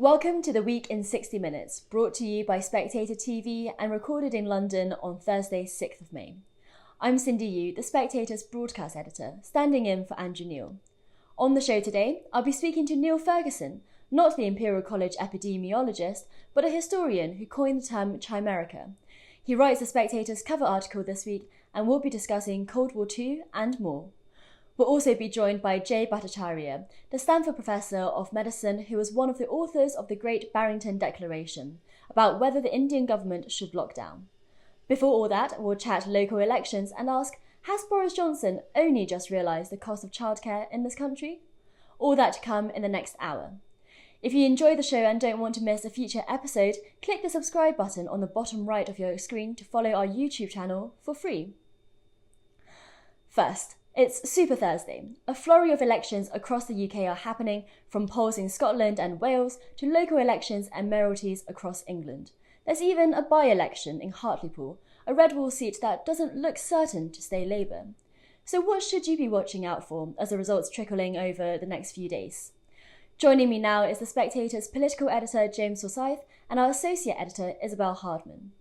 Welcome to the Week in 60 Minutes, brought to you by SpectatorTV and recorded in London on Thursday, 6th of May. I'm Cindy Yu, the Spectator's broadcast editor, standing in for Andrew Neil. On the show today, I'll be speaking to Niall Ferguson, not the Imperial College epidemiologist, but a historian who coined the term chimerica. He writes the Spectator's cover article this week and we'll be discussing Cold War II and more. We'll also be joined by Jay Bhattacharya, the Stanford Professor of Medicine who was one of the authors of the Great Barrington Declaration about whether the Indian government should lock down. Before all that, we'll chat local elections and ask, has Boris Johnson only just realised the cost of childcare in this country? All that to come in the next hour. If you enjoy the show and don't want to miss a future episode, click the subscribe button on the bottom right of your screen to follow our YouTube channel for free. First, it's Super Thursday. A flurry of elections across the UK are happening, from polls in Scotland and Wales to local elections and mayoralties across England. There's even a by-election in Hartlepool, a red wall seat that doesn't look certain to stay Labour. So what should you be watching out for as the results trickling over the next few days? Joining me now is the Spectator's political editor James Forsyth and our associate editor Isabel Hardman.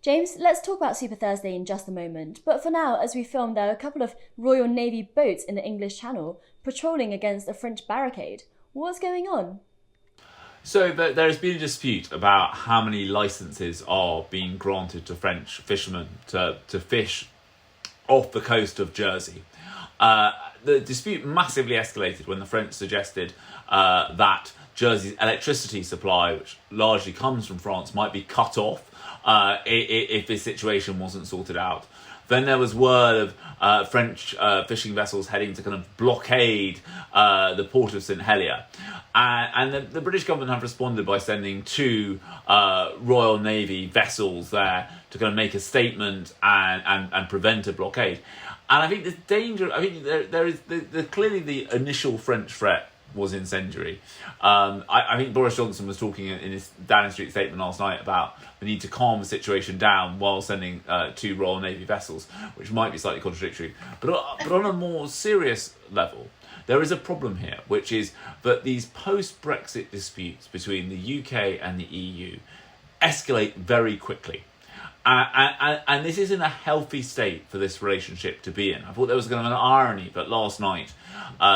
James, let's talk about Super Thursday in just a moment, but for now, as we film, there are a couple of Royal Navy boats in the English Channel patrolling against a French barricade. What's going on? So there has been a dispute about how many licences are being granted to French fishermen to fish off the coast of Jersey. The dispute massively escalated when the French suggested that Jersey's electricity supply, which largely comes from France, might be cut off if this situation wasn't sorted out. Then there was word of French fishing vessels heading to kind of blockade the port of St Helier. And the British government have responded by sending two Royal Navy vessels there to kind of make a statement and prevent a blockade. And I think the danger, there is clearly the initial French threat was incendiary. I think Boris Johnson was talking in his Downing Street statement last night about the need to calm the situation down while sending two Royal Navy vessels, which might be slightly contradictory. But on a more serious level, there is a problem here, which is that these post-Brexit disputes between the UK and the EU escalate very quickly. And this isn't a healthy state for this relationship to be in. I thought there was kind of an irony, but last night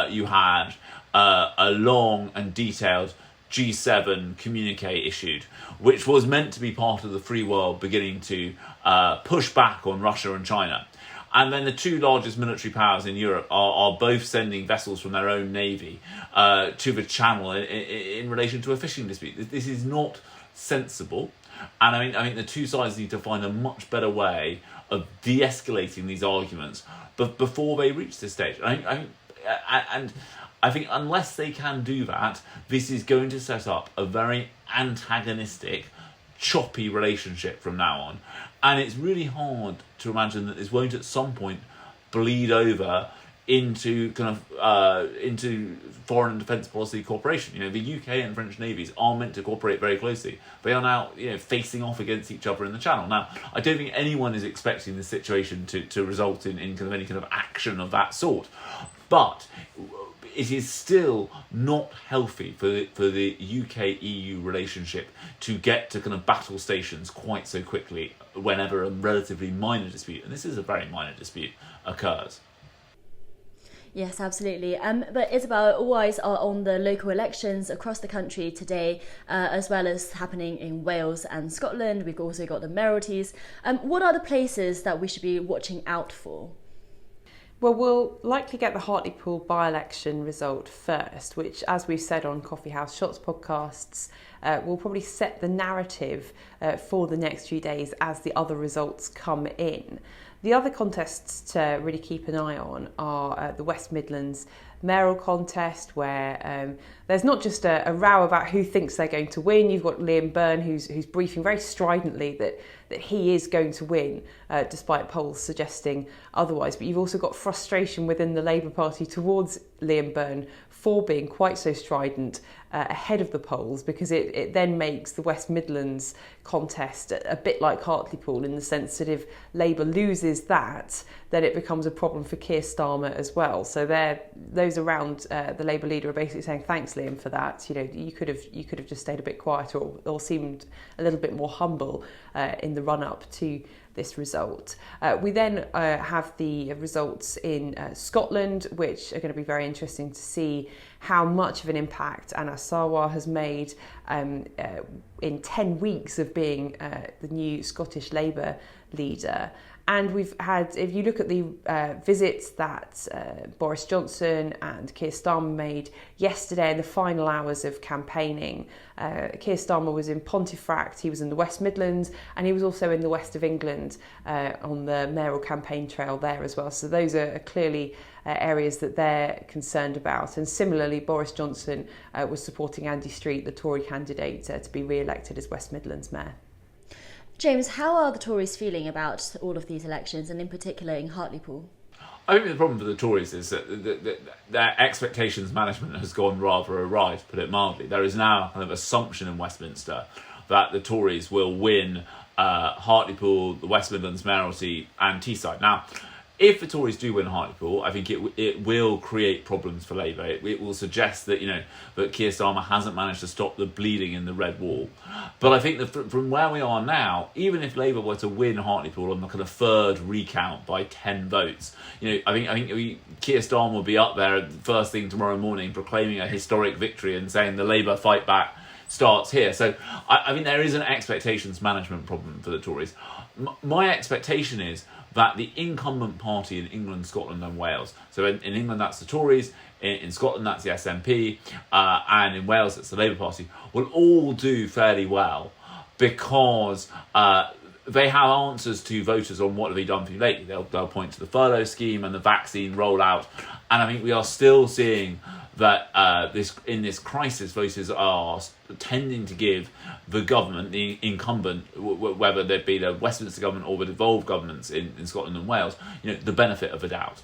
you had a long and detailed G7 communique issued, which was meant to be part of the free world beginning to push back on Russia and China. And then the two largest military powers in Europe are both sending vessels from their own navy to the Channel in relation to a fishing dispute. This is not sensible. And I think the two sides need to find a much better way of de-escalating these arguments before they reach this stage. And I think unless they can do that, this is going to set up a very antagonistic, choppy relationship from now on. And it's really hard to imagine that this won't at some point bleed over into into foreign and defence policy cooperation. You know, the UK and French navies are meant to cooperate very closely. They are now, facing off against each other in the Channel. Now, I don't think anyone is expecting this situation to result in kind of any kind of action of that sort, but it is still not healthy for the UK-EU relationship to get to kind of battle stations quite so quickly whenever a relatively minor dispute, and this is a very minor dispute, occurs. Yes, absolutely. But Isabel, all eyes are on the local elections across the country today, as well as happening in Wales and Scotland. We've also got the mayoralties. What are the places that we should be watching out for? Well, we'll likely get the Hartlepool by-election result first, which, as we've said on Coffee House Shots podcasts, will probably set the narrative for the next few days as the other results come in. The other contests to really keep an eye on are the West Midlands mayoral contest, where there's not just a row about who thinks they're going to win. You've got Liam Byrne, who's briefing very stridently that he is going to win, despite polls suggesting otherwise. But you've also got frustration within the Labour Party towards Liam Byrne for being quite so strident ahead of the polls, because it then makes the West Midlands contest a bit like Hartlepool, in the sense that if Labour loses that, then it becomes a problem for Keir Starmer as well. So those around the Labour leader are basically saying, thanks Liam for that, you could have just stayed a bit quieter, or seemed a little bit more humble in the run up to this result. We then have the results in Scotland, which are going to be very interesting to see how much of an impact Anna Sarwar has made in 10 weeks of being the new Scottish Labour leader. And we've had, if you look at the visits that Boris Johnson and Keir Starmer made yesterday in the final hours of campaigning, Keir Starmer was in Pontefract, he was in the West Midlands, and he was also in the west of England on the mayoral campaign trail there as well. So those are clearly areas that they're concerned about. And similarly, Boris Johnson was supporting Andy Street, the Tory candidate, to be re-elected as West Midlands mayor. James, how are the Tories feeling about all of these elections, and in particular in Hartlepool? I think the problem for the Tories is that their expectations management has gone rather awry, to put it mildly. There is now kind of assumption in Westminster that the Tories will win Hartlepool, the West Midlands mayoralty and Teesside. Now, if the Tories do win Hartlepool, I think it will create problems for Labour. It will suggest that that Keir Starmer hasn't managed to stop the bleeding in the Red Wall. But I think that from where we are now, even if Labour were to win Hartlepool on the kind of third recount by 10 votes, I think Keir Starmer will be up there first thing tomorrow morning proclaiming a historic victory and saying the Labour fight back starts here. So I think there is an expectations management problem for the Tories. My expectation is that the incumbent party in England, Scotland and Wales, so in England that's the Tories, in Scotland that's the SNP, and in Wales it's the Labour Party, will all do fairly well because they have answers to voters on what have they done for you lately. They'll point to the furlough scheme and the vaccine rollout, and I think we are still seeing that in this crisis, voters are tending to give the government, the incumbent, whether they be the Westminster government or the devolved governments in Scotland and Wales, the benefit of the doubt.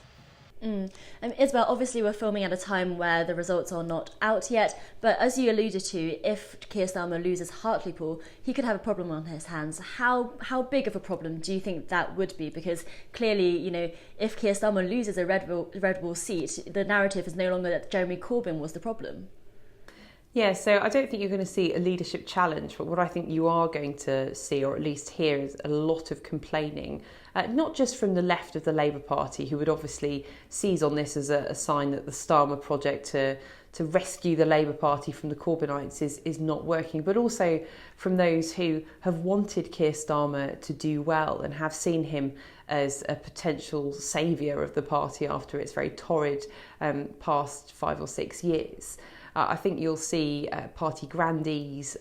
Isabel, obviously we're filming at a time where the results are not out yet, but as you alluded to, if Keir Starmer loses Hartlepool, he could have a problem on his hands. How big of a problem do you think that would be? Because clearly, if Keir Starmer loses a Red Wall seat, the narrative is no longer that Jeremy Corbyn was the problem. Yeah, so I don't think you're going to see a leadership challenge, but what I think you are going to see, or at least hear, is a lot of complaining, not just from the left of the Labour Party, who would obviously seize on this as a sign that the Starmer project to rescue the Labour Party from the Corbynites is not working, but also from those who have wanted Keir Starmer to do well and have seen him as a potential saviour of the party after its very torrid past 5 or 6 years. I think you'll see party grandees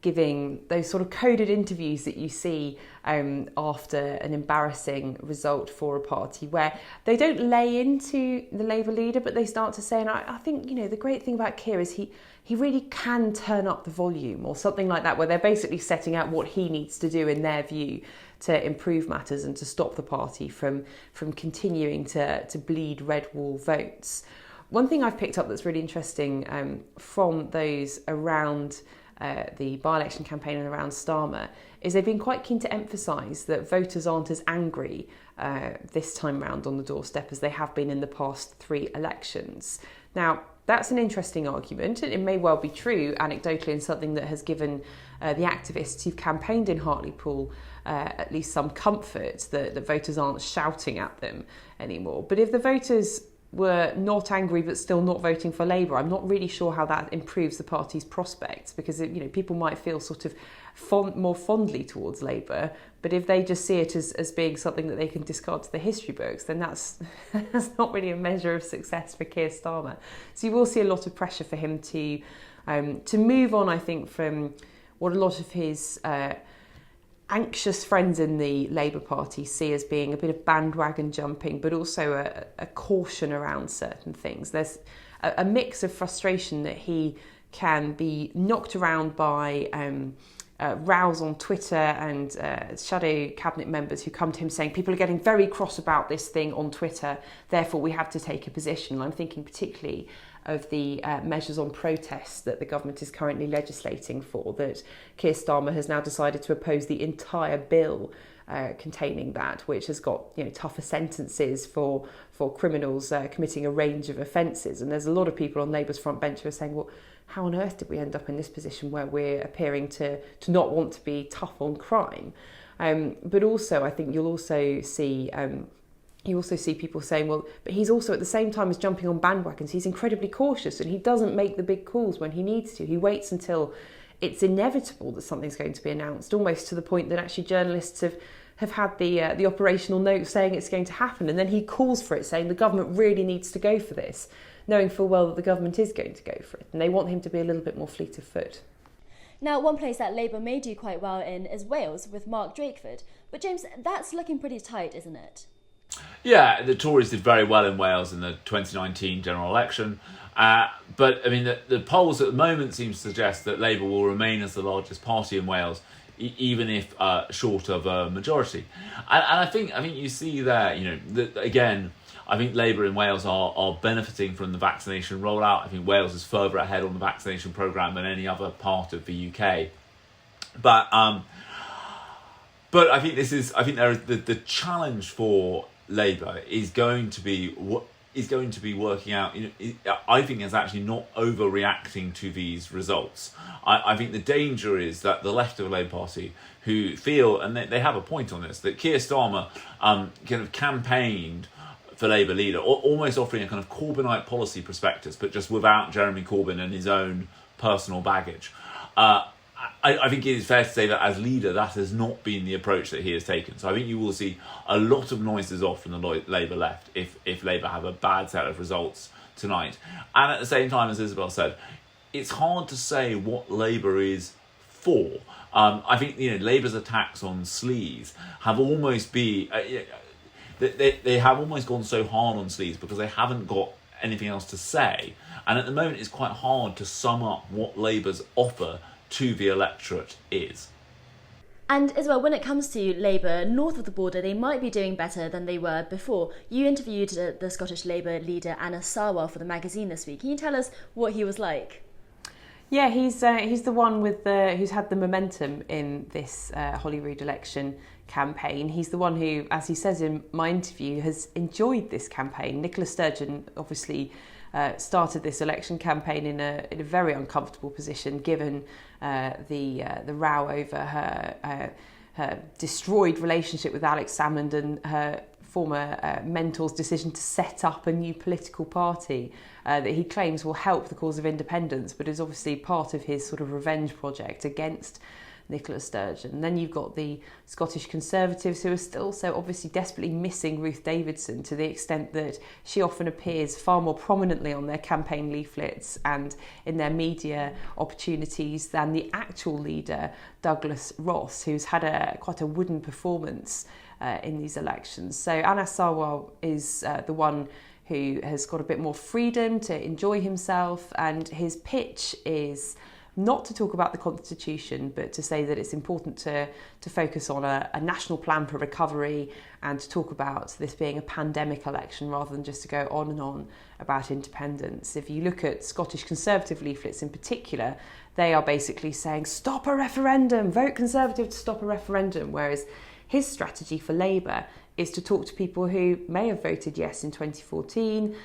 giving those sort of coded interviews that you see after an embarrassing result for a party, where they don't lay into the Labour leader, but they start to say, and I think, the great thing about Keir is he really can turn up the volume, or something like that, where they're basically setting out what he needs to do in their view to improve matters and to stop the party from continuing to bleed Red Wall votes. One thing I've picked up that's really interesting from those around the by-election campaign and around Starmer is they've been quite keen to emphasise that voters aren't as angry this time round on the doorstep as they have been in the past 3 elections. Now, that's an interesting argument, and it may well be true anecdotally, and something that has given the activists who've campaigned in Hartlepool at least some comfort that the voters aren't shouting at them anymore. But if the voters were not angry but still not voting for Labour, I'm not really sure how that improves the party's prospects, because people might feel sort of more fondly towards Labour, but if they just see it as being something that they can discard to the history books, then that's not really a measure of success for Keir Starmer. So you will see a lot of pressure for him to move on, I think, from what a lot of his anxious friends in the Labour Party see as being a bit of bandwagon jumping, but also a caution around certain things. There's a mix of frustration that he can be knocked around by rows on Twitter and shadow cabinet members who come to him saying people are getting very cross about this thing on Twitter, therefore we have to take a position. And I'm thinking particularly of the measures on protests that the government is currently legislating for, that Keir Starmer has now decided to oppose the entire bill containing that, which has got tougher sentences for criminals committing a range of offences. And there's a lot of people on Labour's front bench who are saying, well, how on earth did we end up in this position where we're appearing to not want to be tough on crime? But also, I think you'll also see people saying, well, but he's also at the same time as jumping on bandwagons, he's incredibly cautious and he doesn't make the big calls when he needs to. He waits until it's inevitable that something's going to be announced, almost to the point that actually journalists have had the operational note saying it's going to happen, and then he calls for it, saying the government really needs to go for this, knowing full well that the government is going to go for it, and they want him to be a little bit more fleet of foot. Now, one place that Labour may do quite well in is Wales with Mark Drakeford. But James, that's looking pretty tight, isn't it? Yeah, the Tories did very well in Wales in the 2019 general election. But, I mean, the polls at the moment seem to suggest that Labour will remain as the largest party in Wales, even if short of a majority. And I think you see there, that again, I think Labour in Wales are benefiting from the vaccination rollout. I think Wales is further ahead on the vaccination programme than any other part of the UK. But I think the challenge for Labour is going to be working out. I think is actually not overreacting to these results. I think the danger is that the left of the Labour Party, who feel, and they have a point on this, that Keir Starmer kind of campaigned for Labour leader, almost offering a kind of Corbynite policy prospectus, but just without Jeremy Corbyn and his own personal baggage. I think it is fair to say that as leader, that has not been the approach that he has taken. So I think you will see a lot of noises off from the Labour left if Labour have a bad set of results tonight. And at the same time, as Isabel said, it's hard to say what Labour is for. I think Labour's attacks on sleaze have almost been they have almost gone so hard on sleaze because they haven't got anything else to say. And at the moment, it's quite hard to sum up what Labour's offer to the electorate is. And as well, when it comes to Labour, north of the border, they might be doing better than they were before. You interviewed the Scottish Labour leader Anna Sarwar for the magazine this week. Can you tell us what he was like? Yeah, he's the one who's had the momentum in this Holyrood election campaign. He's the one who, as he says in my interview, has enjoyed this campaign. Nicola Sturgeon obviously started this election campaign in a very uncomfortable position, given the row over her destroyed relationship with Alex Salmond and her former mentor's decision to set up a new political party that he claims will help the cause of independence, but is obviously part of his sort of revenge project against Nicola Sturgeon. And then you've got the Scottish Conservatives, who are still so obviously desperately missing Ruth Davidson, to the extent that she often appears far more prominently on their campaign leaflets and in their media opportunities than the actual leader, Douglas Ross, who's had quite a wooden performance in these elections. So Anna Sarwar is the one who has got a bit more freedom to enjoy himself, and his pitch is not to talk about the Constitution, but to say that it's important to focus on a national plan for recovery and to talk about this being a pandemic election rather than just to go on and on about independence. If you look at Scottish Conservative leaflets in particular, they are basically saying, stop a referendum, vote Conservative to stop a referendum, whereas his strategy for Labour is to talk to people who may have voted yes in 2014,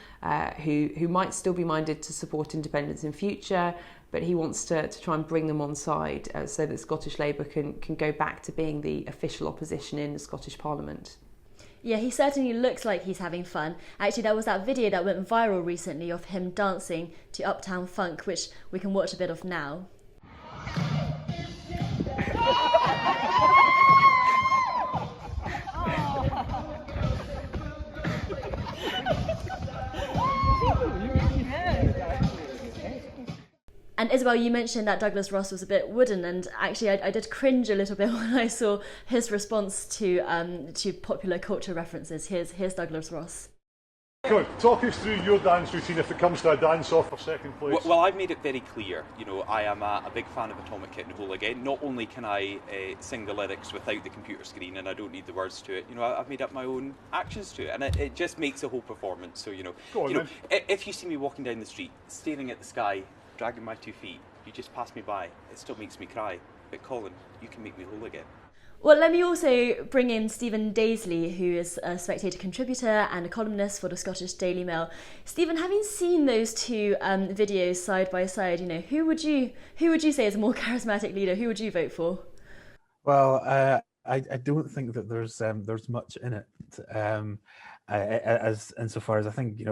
who might still be minded to support independence in future, but he wants to try and bring them on side so that Scottish Labour can go back to being the official opposition in the Scottish Parliament. Yeah, he certainly looks like he's having fun. Actually, there was that video that went viral recently of him dancing to Uptown Funk, which we can watch a bit of now. And Isabel, you mentioned that Douglas Ross was a bit wooden, and actually I did cringe a little bit when I saw his response to popular culture references. Here's Douglas Ross. Come on, talk us through your dance routine if it comes to a dance-off for second place. Well, I've made it very clear, I am a big fan of Atomic Kitten Hole Again. Not only can I sing the lyrics without the computer screen and I don't need the words to it, I've made up my own actions to it, and it just makes the whole performance. So, Go on, if you see me walking down the street, staring at the sky, dragging my 2 feet, you just pass me by, it still makes me cry. But Colin, you can make me whole again. Well, let me also bring in Stephen Daisley, who is a Spectator contributor and a columnist for the Scottish Daily Mail. Stephen, having seen those two videos side by side, who would you say is a more charismatic leader? Who would you vote for? Well, I don't think that there's much in it. As insofar as I think,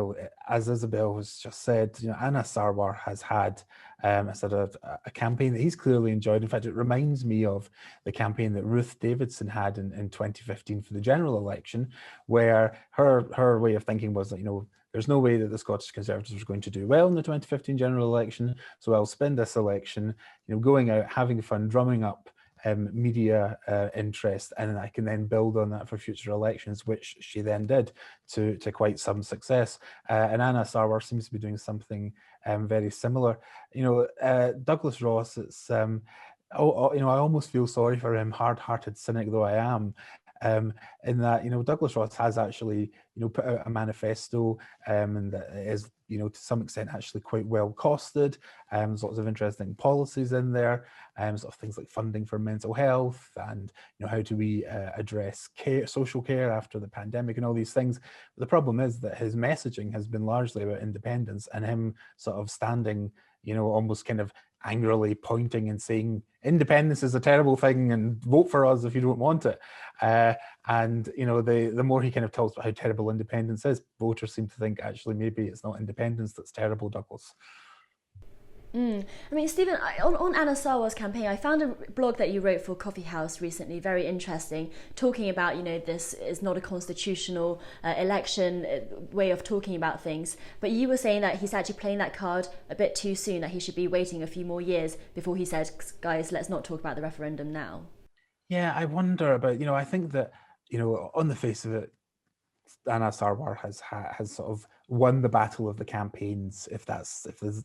as Isabel has just said, Anna Sarwar has had a campaign that he's clearly enjoyed. In fact, it reminds me of the campaign that Ruth Davidson had in 2015 for the general election, where her way of thinking was that, there's no way that the Scottish Conservatives are going to do well in the 2015 general election, so I'll spend this election, going out, having fun, drumming up media interest, and I can then build on that for future elections, which she then did to quite some success. And Anna Sarwar seems to be doing something very similar. Douglas Ross, it's I almost feel sorry for him, hard-hearted cynic though I am. In that, Douglas Ross has actually, put out a manifesto, and that is, to some extent actually quite well costed. There's lots of interesting policies in there, sort of things like funding for mental health and, how do we address social care after the pandemic and all these things. But the problem is that his messaging has been largely about independence and him sort of standing, almost kind of angrily pointing and saying independence is a terrible thing and vote for us if you don't want it. And the more he kind of talks about how terrible independence is, voters seem to think actually maybe it's not independence that's terrible, Douglas. I mean, Stephen, on Anna Sarwar's campaign, I found a blog that you wrote for Coffee House recently, very interesting, talking about, this is not a constitutional election way of talking about things. But you were saying that he's actually playing that card a bit too soon, that he should be waiting a few more years before he said, guys, let's not talk about the referendum now. Yeah, I wonder about, I think that, on the face of it, Anna Sarwar has sort of won the battle of the campaigns, if there's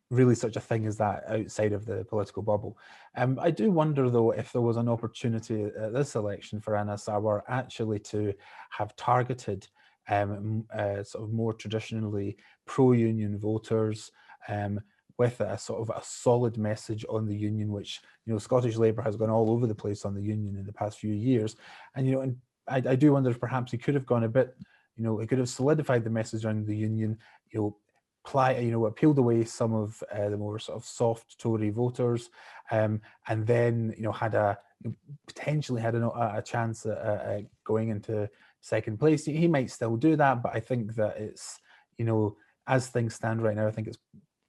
really such a thing as that outside of the political bubble. I do wonder, though, if there was an opportunity at this election for Anna Sarwar actually to have targeted sort of more traditionally pro-union voters with a sort of a solid message on the union, which, Scottish Labour has gone all over the place on the union in the past few years. And, and I do wonder if perhaps he could have gone a bit, he could have solidified the message on the union, appealed away some of the more sort of soft Tory voters, and then potentially had a chance at going into second place. He might still do that, but I think that it's as things stand right now, I think it's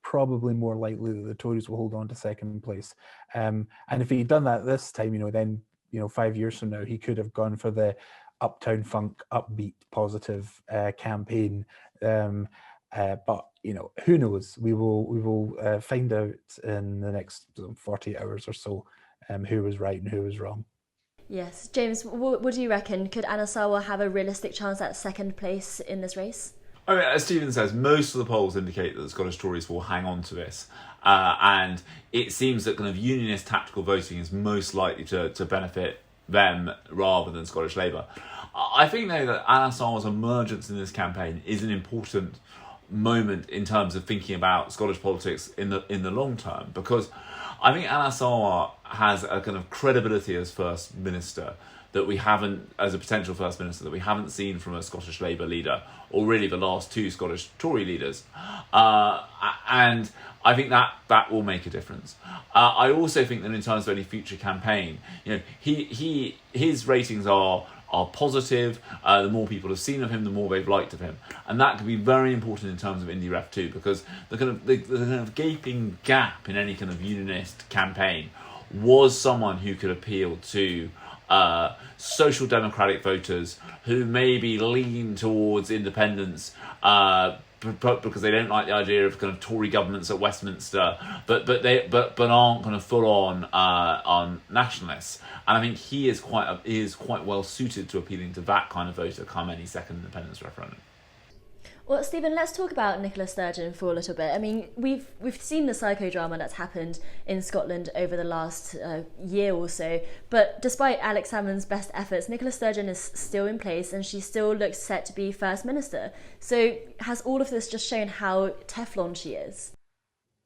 probably more likely that the Tories will hold on to second place. And if he'd done that this time, then 5 years from now he could have gone for the Uptown Funk, upbeat, positive campaign. But who knows? We will find out in the next 48 hours or so who was right and who was wrong. Yes, James, what do you reckon? Could Anna Sarwar have a realistic chance at second place in this race? I mean, as Stephen says, most of the polls indicate that the Scottish Tories will hang on to this, and it seems that kind of unionist tactical voting is most likely to benefit them rather than Scottish Labour. I think, though, that Anna Sarwar's emergence in this campaign is an important moment in terms of thinking about Scottish politics in the long term, because I think Anna Sarwar has a kind of credibility as First Minister that we haven't, as a potential First Minister, that we haven't seen from a Scottish Labour leader, or really the last two Scottish Tory leaders. And I think that will make a difference. I also think that in terms of any future campaign, his ratings are positive. The more people have seen of him, the more they've liked of him, and that could be very important in terms of Indie Ref too, because the kind of gaping gap in any kind of unionist campaign was someone who could appeal to social democratic voters who maybe lean towards independence because they don't like the idea of kind of Tory governments at Westminster, but aren't kind of full on nationalists. And I think he is quite well suited to appealing to that kind of voter come any second independence referendum. Well, Stephen, let's talk about Nicola Sturgeon for a little bit. I mean, we've seen the psychodrama that's happened in Scotland over the last year or so, but despite Alex Salmond's best efforts, Nicola Sturgeon is still in place and she still looks set to be First Minister. So has all of this just shown how Teflon she is?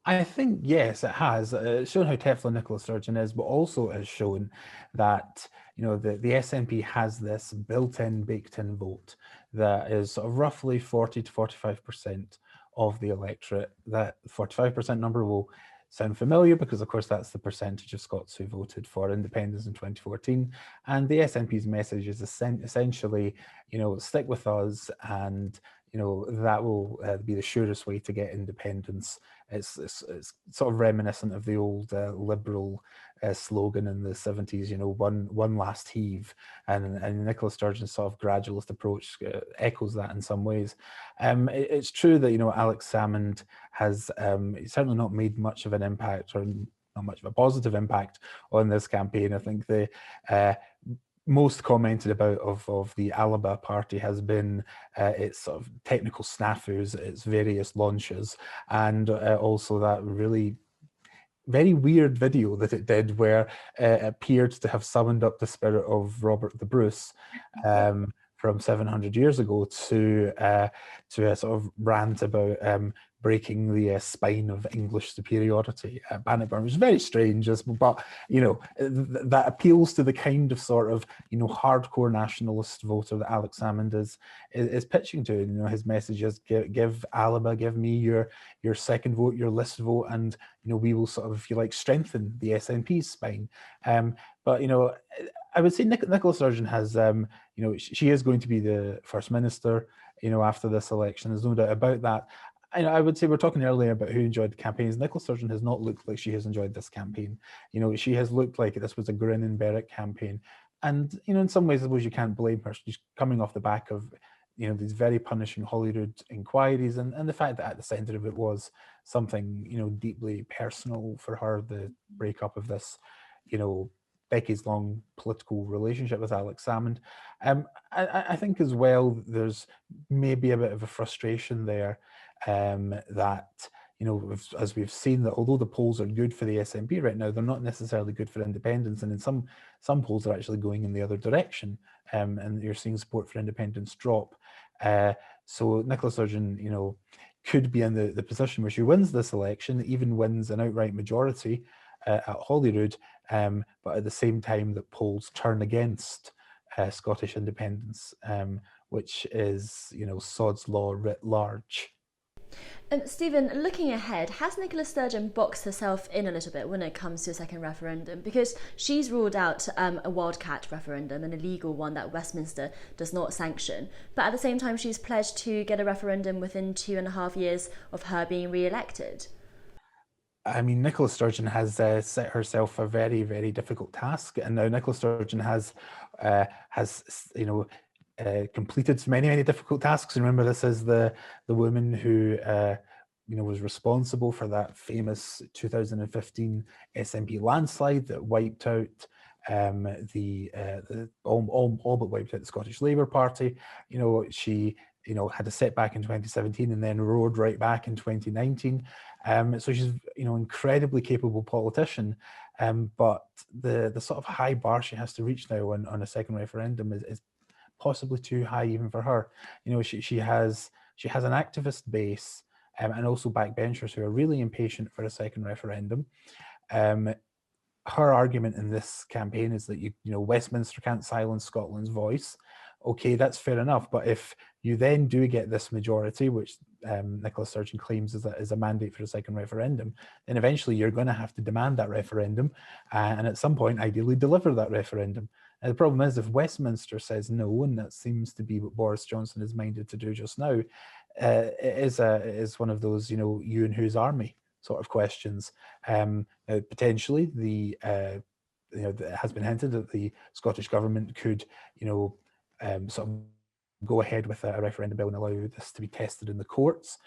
I think, yes, it has. It's shown how Teflon Nicola Sturgeon is, but also has shown that, the SNP has this built-in, baked-in vote that is sort of roughly 40 to 45% of the electorate. That 45% number will sound familiar because, of course, that's the percentage of Scots who voted for independence in 2014. And the SNP's message is essentially, stick with us, and that will be the surest way to get independence. It's sort of reminiscent of the old Liberal slogan in the 70s, one last heave, and Nicola Sturgeon's sort of gradualist approach echoes that in some ways. It's true that Alex Salmond has certainly not made much of an impact, or not much of a positive impact on this campaign. I think the most commented about of the Alaba party has been its sort of technical snafus, its various launches, and also that really very weird video that it did where it appeared to have summoned up the spirit of Robert the Bruce from 700 years ago to a sort of rant about breaking the spine of English superiority at Bannockburn, which is very strange, but that appeals to the kind of sort of hardcore nationalist voter that Alex Salmond is pitching to. His message is give Alaba, give me your second vote, your list vote, and we will sort of, if you like, strengthen the SNP's spine. But I would say Nicola Sturgeon has, she is going to be the First Minister, after this election. There's no doubt about that. I would say, we're talking earlier about who enjoyed the campaigns. Nicola Sturgeon has not looked like she has enjoyed this campaign. She has looked like this was a grin and bear it campaign. And, in some ways, I suppose you can't blame her. She's coming off the back of, these very punishing Holyrood inquiries, and the fact that at the centre of it was something, deeply personal for her, the breakup of this, decades-long political relationship with Alex Salmond. I think as well, there's maybe a bit of a frustration there that, as we've seen, that although the polls are good for the SNP right now, they're not necessarily good for independence, and in some polls are actually going in the other direction, and you're seeing support for independence drop. So Nicola Sturgeon, could be in the position where she wins this election, even wins an outright majority at Holyrood, but at the same time that polls turn against Scottish independence, which is, sod's law writ large. Stephen, looking ahead, has Nicola Sturgeon boxed herself in a little bit when it comes to a second referendum? Because she's ruled out a wildcat referendum, an illegal one that Westminster does not sanction. But at the same time, she's pledged to get a referendum within 2.5 years of her being re-elected. I mean, Nicola Sturgeon has set herself a very, very difficult task, and now Nicola Sturgeon has completed many, many difficult tasks. Remember, this is the woman who was responsible for that famous 2015 SNP landslide that wiped out all but wiped out the Scottish Labour Party. She had a setback in 2017 and then roared right back in 2019. So she's incredibly capable politician, but the sort of high bar she has to reach now on a second referendum is possibly too high even for her. She has an activist base and also backbenchers who are really impatient for a second referendum. Her argument in this campaign is that Westminster can't silence Scotland's voice. Okay, that's fair enough, but if you then do get this majority, which Nicola Sturgeon claims is a mandate for a second referendum, then eventually you're going to have to demand that referendum, and at some point, ideally, deliver that referendum. And the problem is, if Westminster says no, and that seems to be what Boris Johnson is minded to do just now, it is one of those, you and whose army sort of questions. Potentially, it has been hinted that the Scottish government could, sort of go ahead with a referendum bill and allow this to be tested in the courts.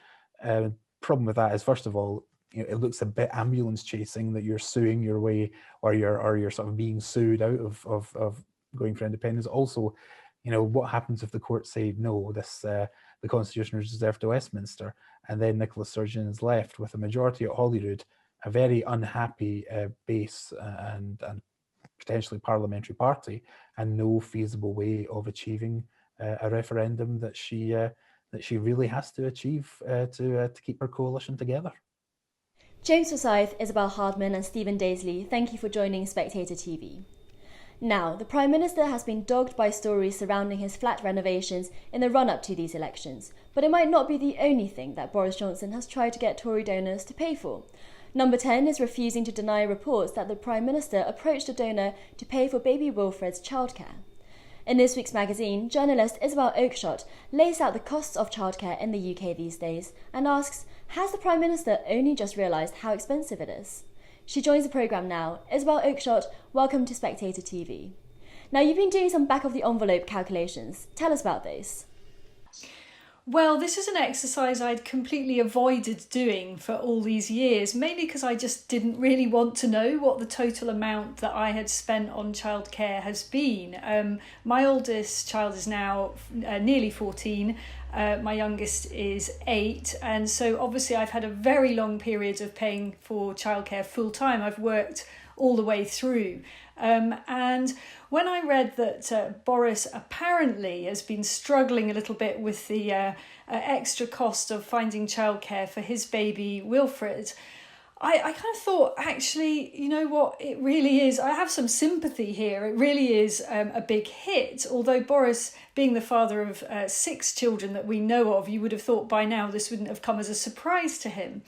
Problem with that is, first of all, it looks a bit ambulance chasing that you're suing your way, or you're sort of being sued out of going for independence. Also, what happens if the court say no, the Constitution is reserved to Westminster, and then Nicola Sturgeon is left with a majority at Holyrood, a very unhappy base and potentially parliamentary party, and no feasible way of achieving a referendum that she really has to achieve to keep her coalition together. James Forsyth, Isabel Hardman and Stephen Daisley, thank you for joining Spectator TV. Now, the Prime Minister has been dogged by stories surrounding his flat renovations in the run-up to these elections, but it might not be the only thing that Boris Johnson has tried to get Tory donors to pay for. Number 10 is refusing to deny reports that the Prime Minister approached a donor to pay for baby Wilfred's childcare. In this week's magazine, journalist Isabel Oakeshott lays out the costs of childcare in the UK these days and asks, has the Prime Minister only just realised how expensive it is? She joins the programme now. Isabel Oakeshott, welcome to Spectator TV. Now, you've been doing some back-of-the-envelope calculations. Tell us about those. Well, this is an exercise I'd completely avoided doing for all these years, mainly because I just didn't really want to know what the total amount that I had spent on childcare has been. My oldest child is now nearly 14, my youngest is 8, and so obviously I've had a very long period of paying for childcare full time. I've worked all the way through. And when I read that Boris apparently has been struggling a little bit with the extra cost of finding childcare for his baby Wilfred, I kind of thought, actually, you know what, it really is. I have some sympathy here. It really is a big hit. Although Boris, being the father of 6 children that we know of, you would have thought by now this wouldn't have come as a surprise to him.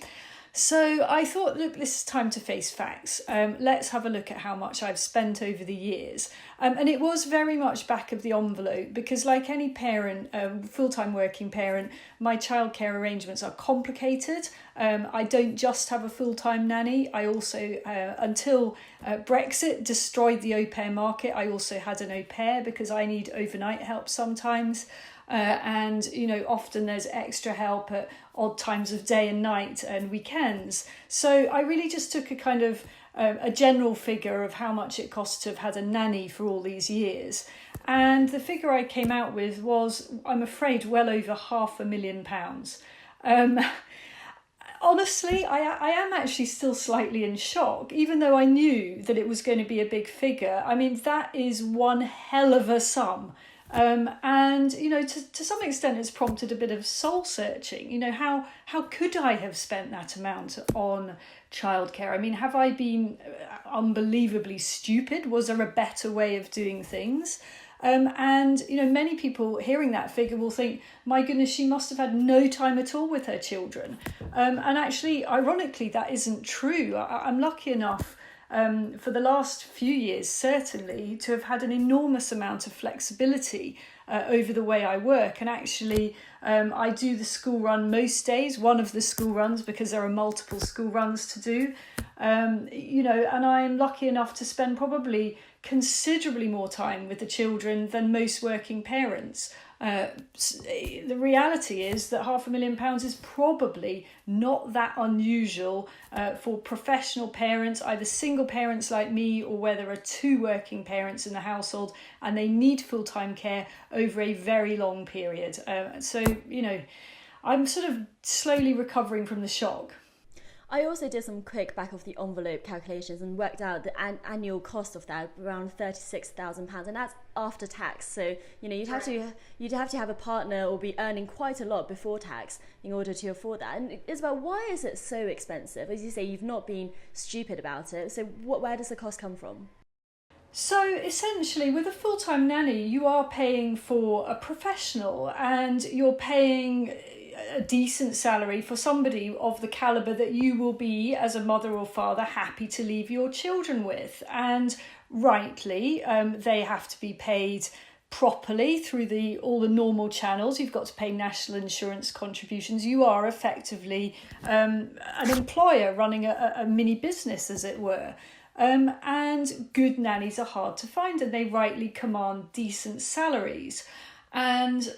So I thought, look, this is time to face facts. Let's have a look at how much I've spent over the years. And it was very much back of the envelope because, like any parent, full-time working parent, my childcare arrangements are complicated. I don't just have a full-time nanny. I also, until Brexit destroyed the au pair market, I also had an au pair because I need overnight help sometimes. And, you know, often there's extra help at odd times of day and night and weekends. So I really just took a kind of a general figure of how much it costs to have had a nanny for all these years. And the figure I came out with was, I'm afraid, well over £500,000. Honestly, I am actually still slightly in shock, even though I knew that it was going to be a big figure. I mean, that is one hell of a sum. And, you know, to some extent it's prompted a bit of soul searching. You know, how could I have spent that amount on childcare? I mean, have I been unbelievably stupid? Was there a better way of doing things? And, you know, many people hearing that figure will think, my goodness, she must have had no time at all with her children. And actually, ironically, that isn't true. I'm lucky enough for the last few years, certainly, to have had an enormous amount of flexibility over the way I work. And actually, I do the school run most days, one of the school runs, because there are multiple school runs to do. You know, and I'm lucky enough to spend probably considerably more time with the children than most working parents. The reality is that £500,000 is probably not that unusual for professional parents, either single parents like me or where there are 2 working parents in the household and they need full-time care over a very long period. So, you know, I'm sort of slowly recovering from the shock. I also did some quick back-of-the-envelope calculations and worked out the annual cost of that, around £36,000, and that's after tax. So, you know, you'd have to have a partner or be earning quite a lot before tax in order to afford that. And Isabel, why is it so expensive? As you say, you've not been stupid about it. So where does the cost come from? So essentially, with a full-time nanny, you are paying for a professional and you're paying a decent salary for somebody of the calibre that you will be, as a mother or father, happy to leave your children with. And rightly, they have to be paid properly through all the normal channels. You've got to pay national insurance contributions. You are effectively an employer running a mini business, as it were. And good nannies are hard to find and they rightly command decent salaries. And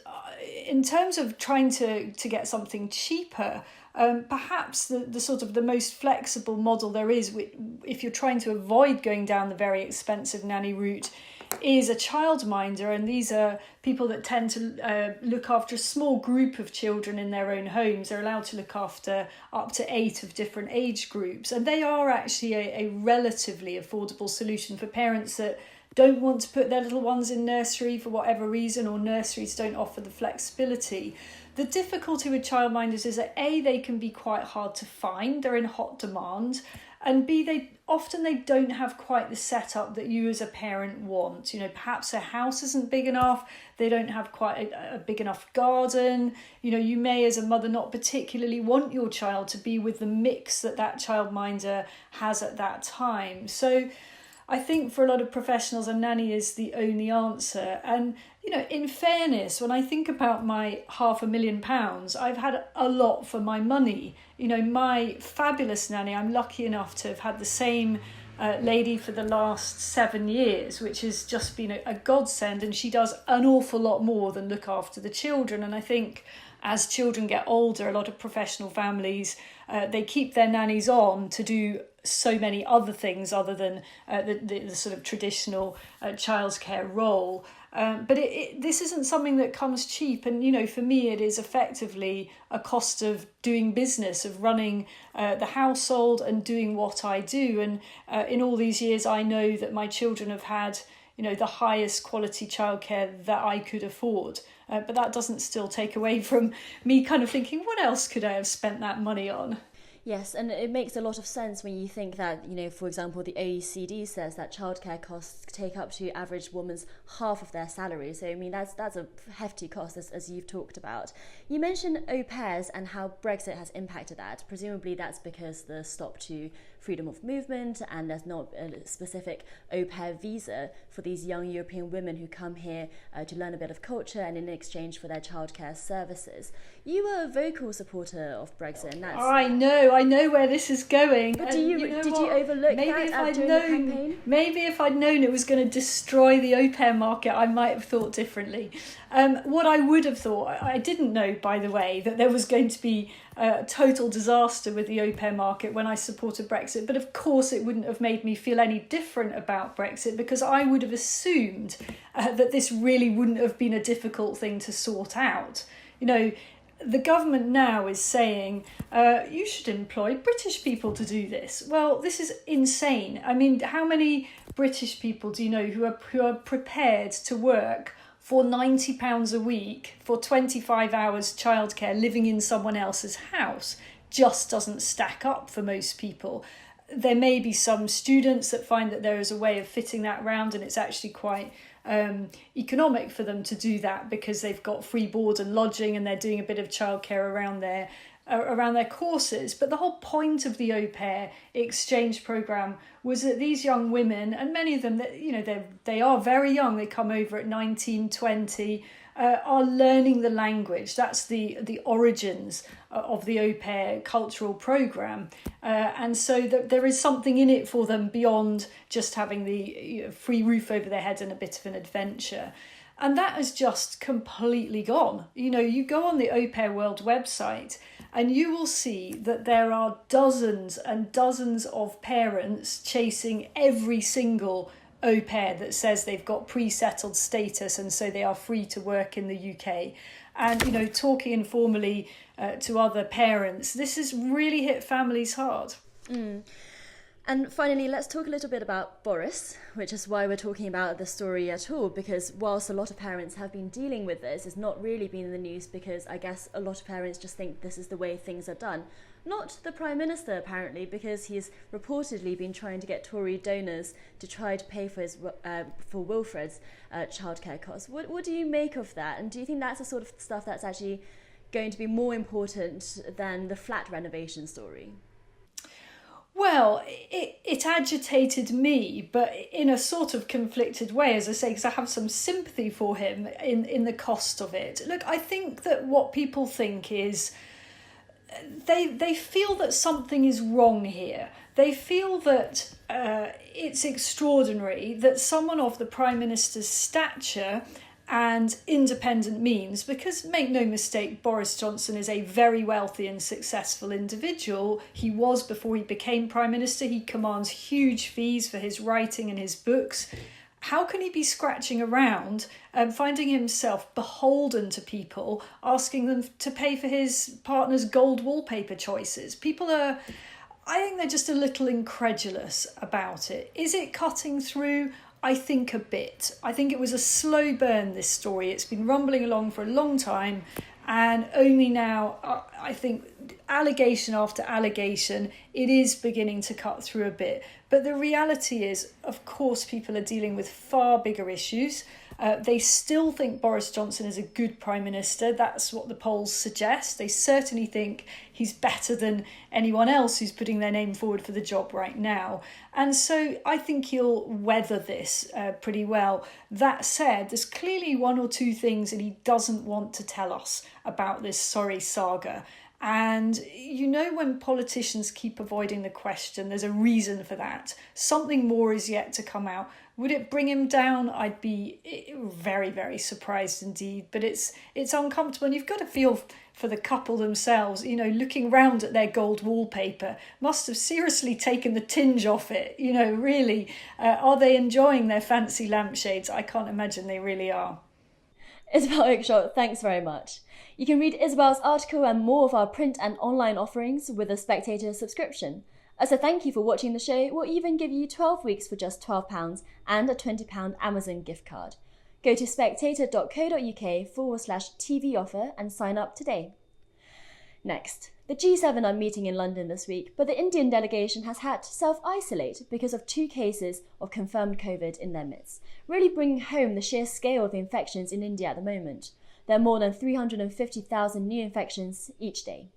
in terms of trying to get something cheaper, perhaps the sort of the most flexible model there is, if you're trying to avoid going down the very expensive nanny route, is a childminder, and these are people that tend to look after a small group of children in their own homes. They're allowed to look after up to 8 of different age groups, and they are actually a relatively affordable solution for parents that don't want to put their little ones in nursery for whatever reason, or nurseries don't offer the flexibility. The difficulty with childminders is that A, they can be quite hard to find, they're in hot demand, and B, they don't have quite the setup that you as a parent want. You know, perhaps a house isn't big enough, they don't have quite a big enough garden. You know, you may as a mother not particularly want your child to be with the mix that childminder has at that time. So I think for a lot of professionals, a nanny is the only answer. And, you know, in fairness, when I think about my £500,000, I've had a lot for my money. You know, my fabulous nanny, I'm lucky enough to have had the same lady for the last 7 years, which has just been a godsend. And she does an awful lot more than look after the children. And I think as children get older, a lot of professional families, they keep their nannies on to do so many other things other than the sort of traditional childcare role. But this isn't something that comes cheap. And, you know, for me, it is effectively a cost of doing business, of running the household and doing what I do. And in all these years, I know that my children have had, you know, the highest quality childcare that I could afford. But that doesn't still take away from me kind of thinking, what else could I have spent that money on? Yes, and it makes a lot of sense when you think that, you know, for example, the OECD says that childcare costs take up to average woman's half of their salary. So, I mean, that's a hefty cost, as you've talked about. You mentioned au pairs and how Brexit has impacted that. Presumably that's because the stop to freedom of movement, and there's not a specific au pair visa for these young European women who come here to learn a bit of culture and in exchange for their childcare services. You were a vocal supporter of Brexit, and that's... I know where this is going. But did you overlook that during the campaign? Maybe if I'd known it was going to destroy the au pair market, I might have thought differently. What I would have thought, I didn't know, by the way, that there was going to be a total disaster with the au pair market when I supported Brexit. But of course it wouldn't have made me feel any different about Brexit, because I would have assumed that this really wouldn't have been a difficult thing to sort out. You know, the government now is saying you should employ British people to do this. Well, this is insane. I mean, how many British people do you know who are prepared to work for £90 a week for 25 hours childcare living in someone else's house? Just doesn't stack up for most people. There may be some students that find that there is a way of fitting that round, and it's actually quite economic for them to do that because they've got free board and lodging and they're doing a bit of childcare around their courses. But the whole point of the au pair exchange programme was that these young women, and many of them, you know, they are very young, they come over at 19, 20, are learning the language. That's the origins of the au pair cultural programme. And so there is something in it for them beyond just having the free roof over their head and a bit of an adventure. And that has just completely gone. You know, you go on the Au Pair World website and you will see that there are dozens and dozens of parents chasing every single au pair that says they've got pre-settled status and so they are free to work in the UK. And, you know, talking informally to other parents, this has really hit families hard. And finally, let's talk a little bit about Boris, which is why we're talking about the story at all, because whilst a lot of parents have been dealing with this, it's not really been in the news because I guess a lot of parents just think this is the way things are done. Not the Prime Minister, apparently, because he's reportedly been trying to get Tory donors to try to pay for Wilfred's childcare costs. What do you make of that? And do you think that's the sort of stuff that's actually going to be more important than the flat renovation story? Well, it agitated me, but in a sort of conflicted way, as I say, because I have some sympathy for him in the cost of it. Look, I think that what people think is they feel that something is wrong here. They feel that it's extraordinary that someone of the Prime Minister's stature and independent means, because make no mistake, Boris Johnson is a very wealthy and successful individual. He was before he became Prime Minister. He commands huge fees for his writing and his books. how can he be scratching around and finding himself beholden to people, asking them to pay for his partner's gold wallpaper choices? People are, I think they're just a little incredulous about it. Is it cutting through? I think a bit. I think it was a slow burn, this story. It's been rumbling along for a long time, and only now, I think, allegation after allegation, it is beginning to cut through a bit. But the reality is, of course, people are dealing with far bigger issues. They still think Boris Johnson is a good Prime Minister. That's what the polls suggest. They certainly think he's better than anyone else who's putting their name forward for the job right now. And so I think he'll weather this pretty well. That said, there's clearly one or two things that he doesn't want to tell us about this sorry saga. And you know, when politicians keep avoiding the question, there's a reason for that. Something more is yet to come out. Would it bring him down? I'd be very, very surprised indeed. But it's uncomfortable, and you've got to feel for the couple themselves. You know, looking round at their gold wallpaper must have seriously taken the tinge off it. You know, really, are they enjoying their fancy lampshades? I can't imagine they really are. Isabel Oakeshott, thanks very much. You can read Isabel's article and more of our print and online offerings with a Spectator subscription. As a thank you for watching the show, we'll even give you 12 weeks for just £12 and a £20 Amazon gift card. Go to spectator.co.uk/TV offer and sign up today. Next, the G7 are meeting in London this week, but the Indian delegation has had to self-isolate because of 2 cases of confirmed COVID in their midst, really bringing home the sheer scale of the infections in India at the moment. There are more than 350,000 new infections each day.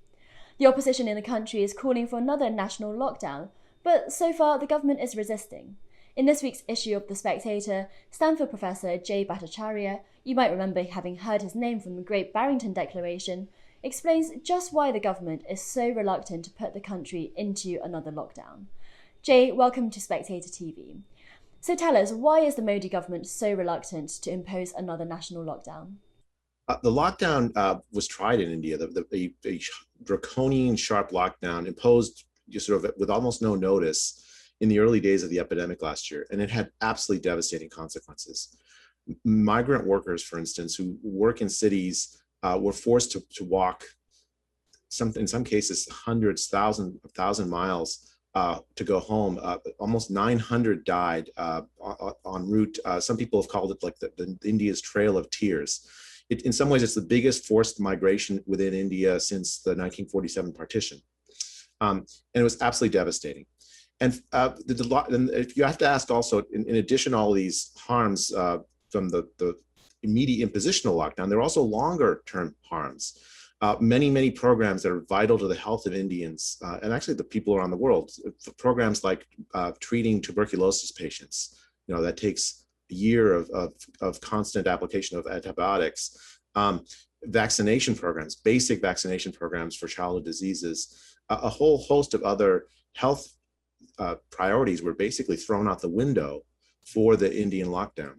The opposition in the country is calling for another national lockdown, but so far the government is resisting. In this week's issue of The Spectator, Stanford Professor Jay Bhattacharya, you might remember having heard his name from the Great Barrington Declaration, explains just why the government is so reluctant to put the country into another lockdown. Jay, welcome to Spectator TV. So tell us, why is the Modi government so reluctant to impose another national lockdown? The lockdown was tried in India, a draconian, sharp lockdown imposed just sort of with almost no notice in the early days of the epidemic last year, and it had absolutely devastating consequences. Migrant workers, for instance, who work in cities were forced to walk, in some cases, hundreds, thousand miles to go home. Almost 900 died en route. Some people have called it like the India's Trail of Tears. In some ways, it's the biggest forced migration within India since the 1947 partition. And it was absolutely devastating. And if you have to ask also, in addition to all these harms from the immediate impositional lockdown, there are also longer term harms. Many programs that are vital to the health of Indians and actually the people around the world. Programs like treating tuberculosis patients, you know, that takes a year of constant application of antibiotics. Vaccination programs, basic vaccination programs for childhood diseases, a whole host of other health priorities were basically thrown out the window for the Indian lockdown.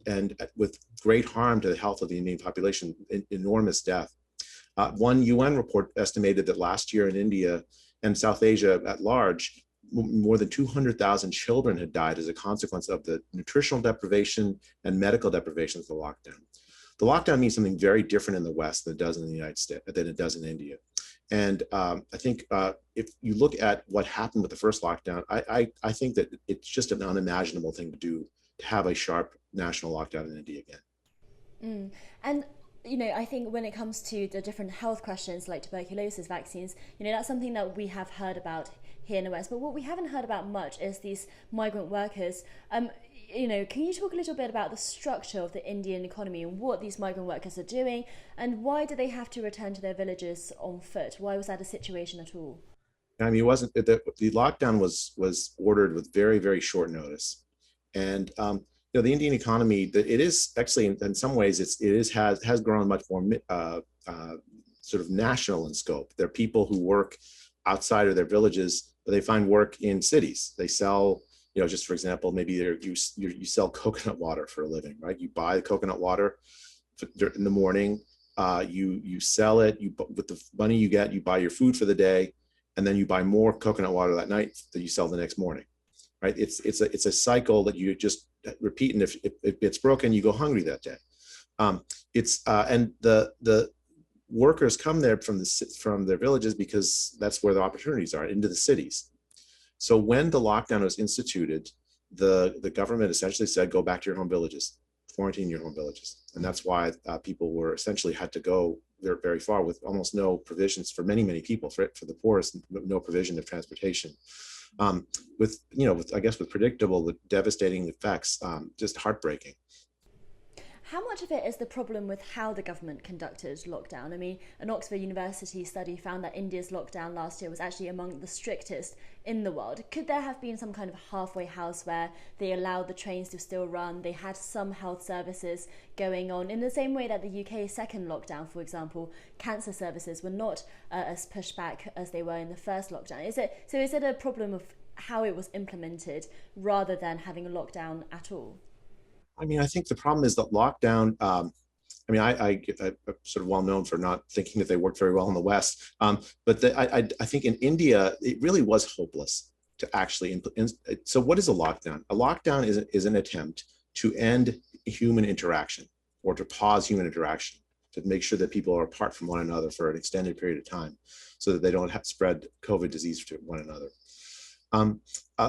And with great harm to the health of the Indian population, enormous death. One UN report estimated that last year in India and South Asia at large, more than 200,000 children had died as a consequence of the nutritional deprivation and medical deprivation of the lockdown. The lockdown means something very different in the West than it does in the United States, than it does in India. And I think if you look at what happened with the first lockdown, I think that it's just an unimaginable thing to do, to have a sharp national lockdown in India again. And you know, I think when it comes to the different health questions like tuberculosis vaccines, you know, that's something that we have heard about here in the West. But what we haven't heard about much is these migrant workers. You know, can you talk a little bit about the structure of the Indian economy and what these migrant workers are doing, and why do they have to return to their villages on foot? Why was that a situation at all? I mean, it wasn't the lockdown was ordered with very, very short notice, and you know, the Indian economy, it is actually in some ways has grown much more sort of national in scope. There are people who work outside of their villages, but they find work in cities. They sell, you know, just for example, maybe you sell coconut water for a living, right? You buy the coconut water in the morning, you sell it. With the money you get, you buy your food for the day, and then you buy more coconut water that night that you sell the next morning, right? It's a cycle that you just repeat, and if it's broken, you go hungry that day. And the workers come there from their villages because that's where the opportunities are, into the cities. So when the lockdown was instituted, the government essentially said, go back to your home villages, quarantine your home villages. And that's why people were essentially had to go very, very far, with almost no provisions for many, many people. For the poorest, no provision of transportation. With predictable, with devastating effects, just heartbreaking. How much of it is the problem with how the government conducted lockdown? I mean, an Oxford University study found that India's lockdown last year was actually among the strictest in the world. Could there have been some kind of halfway house where they allowed the trains to still run, they had some health services going on, in the same way that the UK's second lockdown, for example, cancer services were not as pushed back as they were in the first lockdown? Is it a problem of how it was implemented rather than having a lockdown at all? I mean, I think the problem is that lockdown, I'm sort of well known for not thinking that they worked very well in the West. But I think in India, it really was hopeless to actually. So what is a lockdown? A lockdown is an attempt to end human interaction, or to pause human interaction, to make sure that people are apart from one another for an extended period of time, so that they don't spread COVID disease to one another.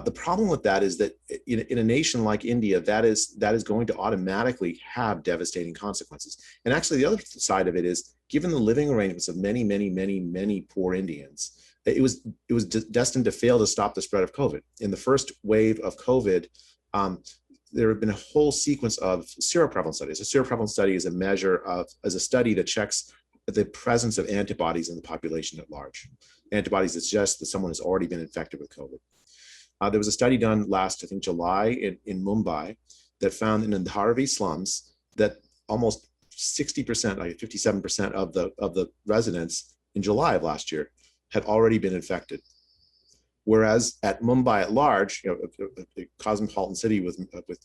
The problem with that is that in a nation like India, that is going to automatically have devastating consequences. And actually, the other side of it is, given the living arrangements of many, many, many, many poor Indians, it was destined to fail to stop the spread of COVID. In the first wave of COVID, there have been a whole sequence of seroprevalence studies. A seroprevalence study is a study that checks the presence of antibodies in the population at large. Antibodies that suggest that someone has already been infected with COVID. There was a study done last, I think, July in Mumbai, that found in the Dharavi slums that almost 60%, like 57% of the residents in July of last year had already been infected. Whereas at Mumbai at large, a cosmopolitan city with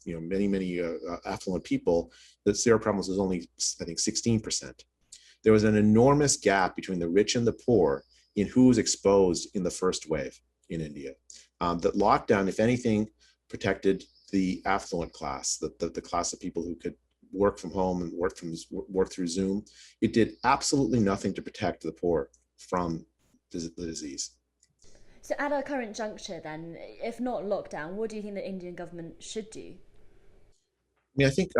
many affluent people, the seroprevalence was only, I think, 16%. There was an enormous gap between the rich and the poor in who was exposed in the first wave in India. That lockdown, if anything, protected the affluent class, the class of people who could work from home and work through Zoom. It did absolutely nothing to protect the poor from the disease. So at our current juncture then, if not lockdown, what do you think the Indian government should do? I mean, I think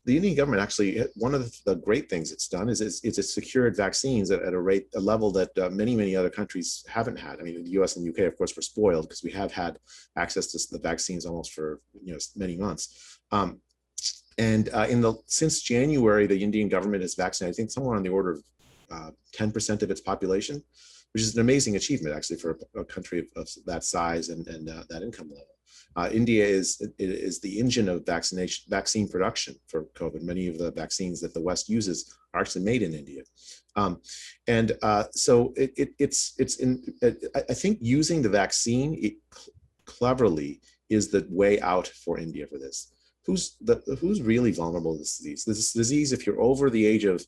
the Indian government actually, one of the great things it's done is it's secured vaccines at a level that many other countries haven't had. I mean, the US and UK, of course, were spoiled because we have had access to the vaccines almost for many months. Since January, the Indian government has vaccinated, I think, somewhere on the order of 10% of its population, which is an amazing achievement actually for a country of that size and that income level. India is the engine of vaccine production for COVID. Many of the vaccines that the West uses are actually made in India. So I think using the vaccine cleverly is the way out for India for this. Who's really vulnerable to this disease? This disease, if you're over the age of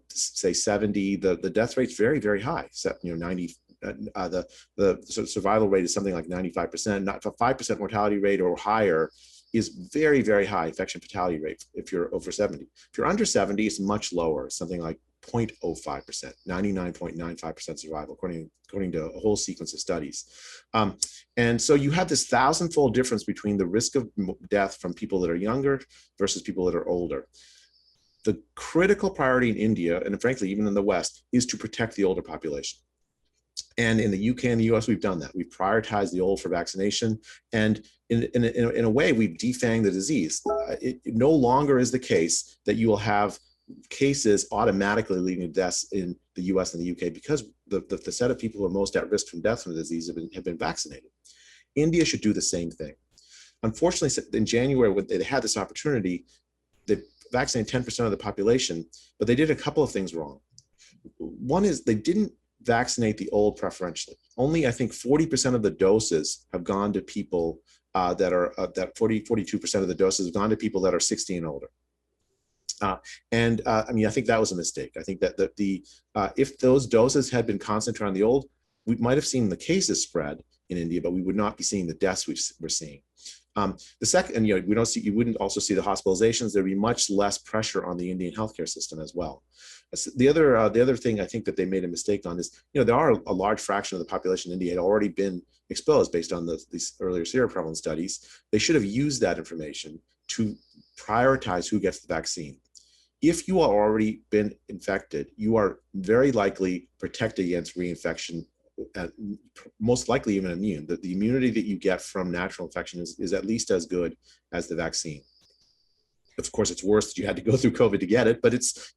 say 70, the death rate's very, very high. 90. The survival rate is something like 95%. Not a 5% mortality rate or higher is very, very high infection fatality rate if you're over 70. If you're under 70, it's much lower, something like 0.05%, 99.95% survival, according to a whole sequence of studies. And so you have this 1,000-fold difference between the risk of death from people that are younger versus people that are older. The critical priority in India, and frankly, even in the West, is to protect the older population. And in the UK and the US, we've done that. We've prioritized the old for vaccination. And in a way, we've defanged the disease. It no longer is the case that you will have cases automatically leading to deaths in the US and the UK because the set of people who are most at risk from death from the disease have been vaccinated. India should do the same thing. Unfortunately, in January, when they had this opportunity, they vaccinated 10% of the population, but they did a couple of things wrong. One is they didn't vaccinate the old preferentially. Only, I think, 40% of the doses have gone to people that 42% of the doses have gone to people that are 60 and older. I mean, I think that was a mistake. I think that if those doses had been concentrated on the old, we might have seen the cases spread in India, but we would not be seeing the deaths we're seeing. The second, and you wouldn't also see the hospitalizations. There'd be much less pressure on the Indian healthcare system as well. The other thing I think that they made a mistake on is, there are a large fraction of the population in India had already been exposed based on these earlier seroprevalence studies. They should have used that information to prioritize who gets the vaccine. If you are already been infected, you are very likely protected against reinfection, most likely even immune. The immunity that you get from natural infection is at least as good as the vaccine. Of course, it's worse that you had to go through COVID to get it, but it's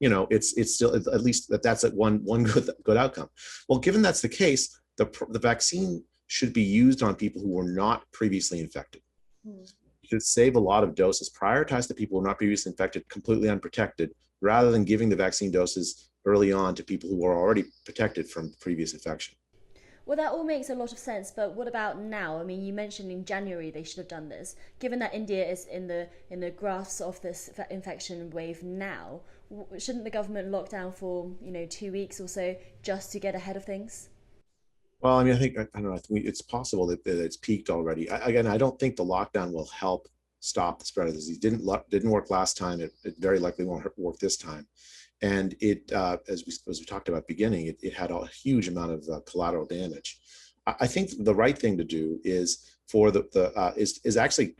still at least that's one good outcome. Well, given that's the case, the vaccine should be used on people who were not previously infected. You should save a lot of doses, prioritize the people who were not previously infected, completely unprotected, rather than giving the vaccine doses early on to people who were already protected from previous infection. Well, that all makes a lot of sense, but what about now? I mean, you mentioned in January they should have done this. Given that India is in the grasp of this infection wave now, shouldn't the government lock down for 2 weeks or so just to get ahead of things? Well, I mean, I don't know. I think it's possible that it's peaked already. I don't think the lockdown will help stop the spread of the disease. Didn't work last time. It very likely won't work this time. And it, as we talked about beginning, it had a huge amount of collateral damage. I think the right thing to do is is actually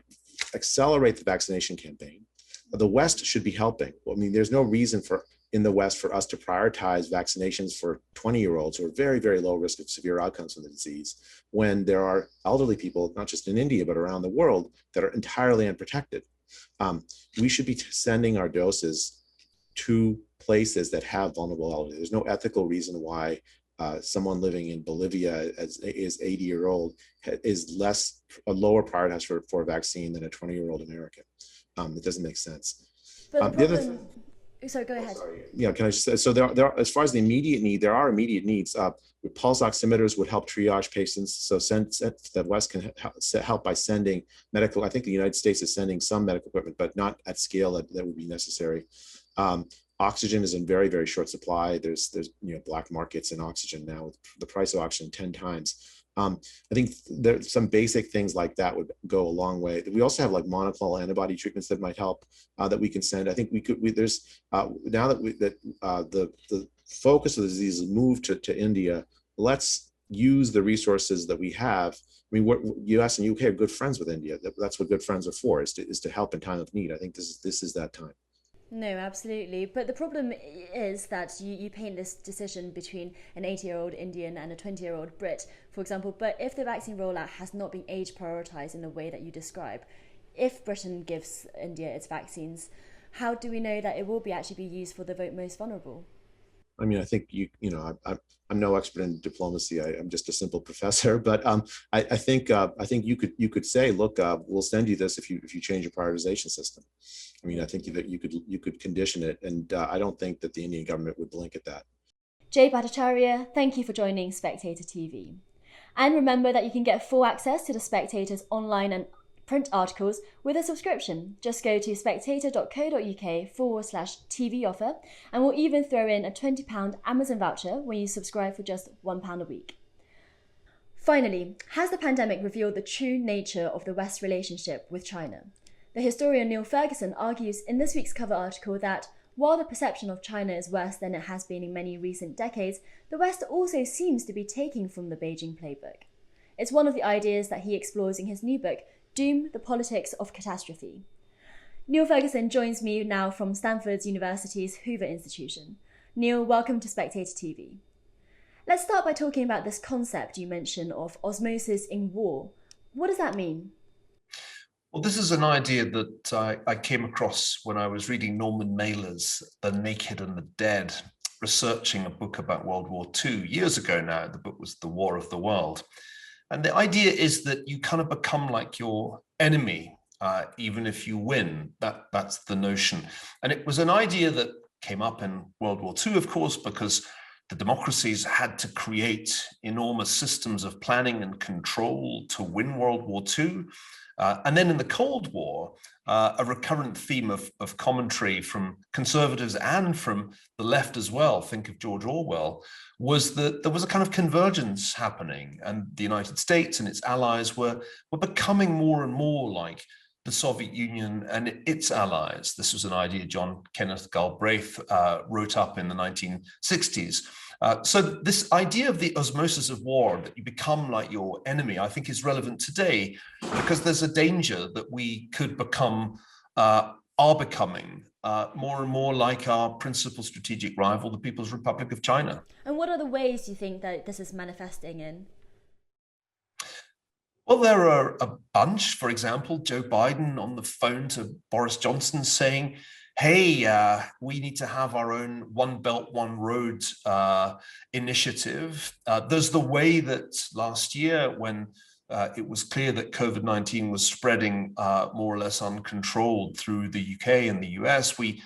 accelerate the vaccination campaign. The West should be helping. I mean, there's no reason in the West for us to prioritize vaccinations for 20-year-olds who are very, very low risk of severe outcomes from the disease, when there are elderly people, not just in India, but around the world, that are entirely unprotected. We should be sending our doses to places that have vulnerable elderly. There's no ethical reason why someone living in Bolivia is 80-year-old is a lower prioritized for a vaccine than a 20-year-old American. It doesn't make sense. But the problem... Sorry, go ahead. Yeah, can I just say, so there are, as far as the immediate need, there are immediate needs. Pulse oximeters would help triage patients. So the West can help by sending medical. I think the United States is sending some medical equipment, but not at scale that would be necessary. Oxygen is in very, very short supply. There's black markets in oxygen now with the price of oxygen 10 times. I think there's some basic things like that would go a long way. We also have like monoclonal antibody treatments that might help that we can send. I think there's now that the focus of the disease is moved to India. Let's use the resources that we have. I mean, U.S. and UK are good friends with India. That's what good friends are for, is to help in time of need. I think this is that time. No, absolutely. But the problem is that you paint this decision between an 80-year-old Indian and a 20-year-old Brit, for example. But if the vaccine rollout has not been age prioritized in the way that you describe, if Britain gives India its vaccines, how do we know that it will actually be used for the most vulnerable? I mean, I think I'm no expert in diplomacy. I'm just a simple professor, but I think you could say, look, we'll send you this if you change your prioritization system. I mean, I think that you could condition it, and I don't think that the Indian government would blink at that. Jay Bhattacharya, thank you for joining Spectator TV. And remember that you can get full access to the Spectator's online and print articles with a subscription. Just go to spectator.co.uk/TV offer, and we'll even throw in a £20 Amazon voucher when you subscribe for just £1 a week. Finally, has the pandemic revealed the true nature of the West's relationship with China? The historian Niall Ferguson argues in this week's cover article that while the perception of China is worse than it has been in many recent decades, the West also seems to be taking from the Beijing playbook. It's one of the ideas that he explores in his new book, Doom, the Politics of Catastrophe. Niall Ferguson joins me now from Stanford University's Hoover Institution. Niall, welcome to Spectator TV. Let's start by talking about this concept you mentioned of osmosis in war. What does that mean? Well, this is an idea that I came across when I was reading Norman Mailer's The Naked and the Dead, researching a book about World War II years ago now. The book was The War of the World. And the idea is that you kind of become like your enemy, even if you win. That's the notion. And it was an idea that came up in World War II, of course, because the democracies had to create enormous systems of planning and control to win World War II. And then in the Cold War, a recurrent theme of commentary from conservatives and from the left as well, think of George Orwell, was that there was a kind of convergence happening, and the United States and its allies were becoming more and more like the Soviet Union and its allies. This was an idea John Kenneth Galbraith wrote up in the 1960s. So this idea of the osmosis of war, that you become like your enemy, I think is relevant today, because there's a danger that we could become, are becoming more and more like our principal strategic rival, the People's Republic of China. And what are the ways do you think that this is manifesting in? Well, there are a bunch. For example, Joe Biden on the phone to Boris Johnson saying, hey, we need to have our own One Belt, One Road initiative. There's the way that last year, when it was clear that COVID-19 was spreading more or less uncontrolled through the UK and the US, we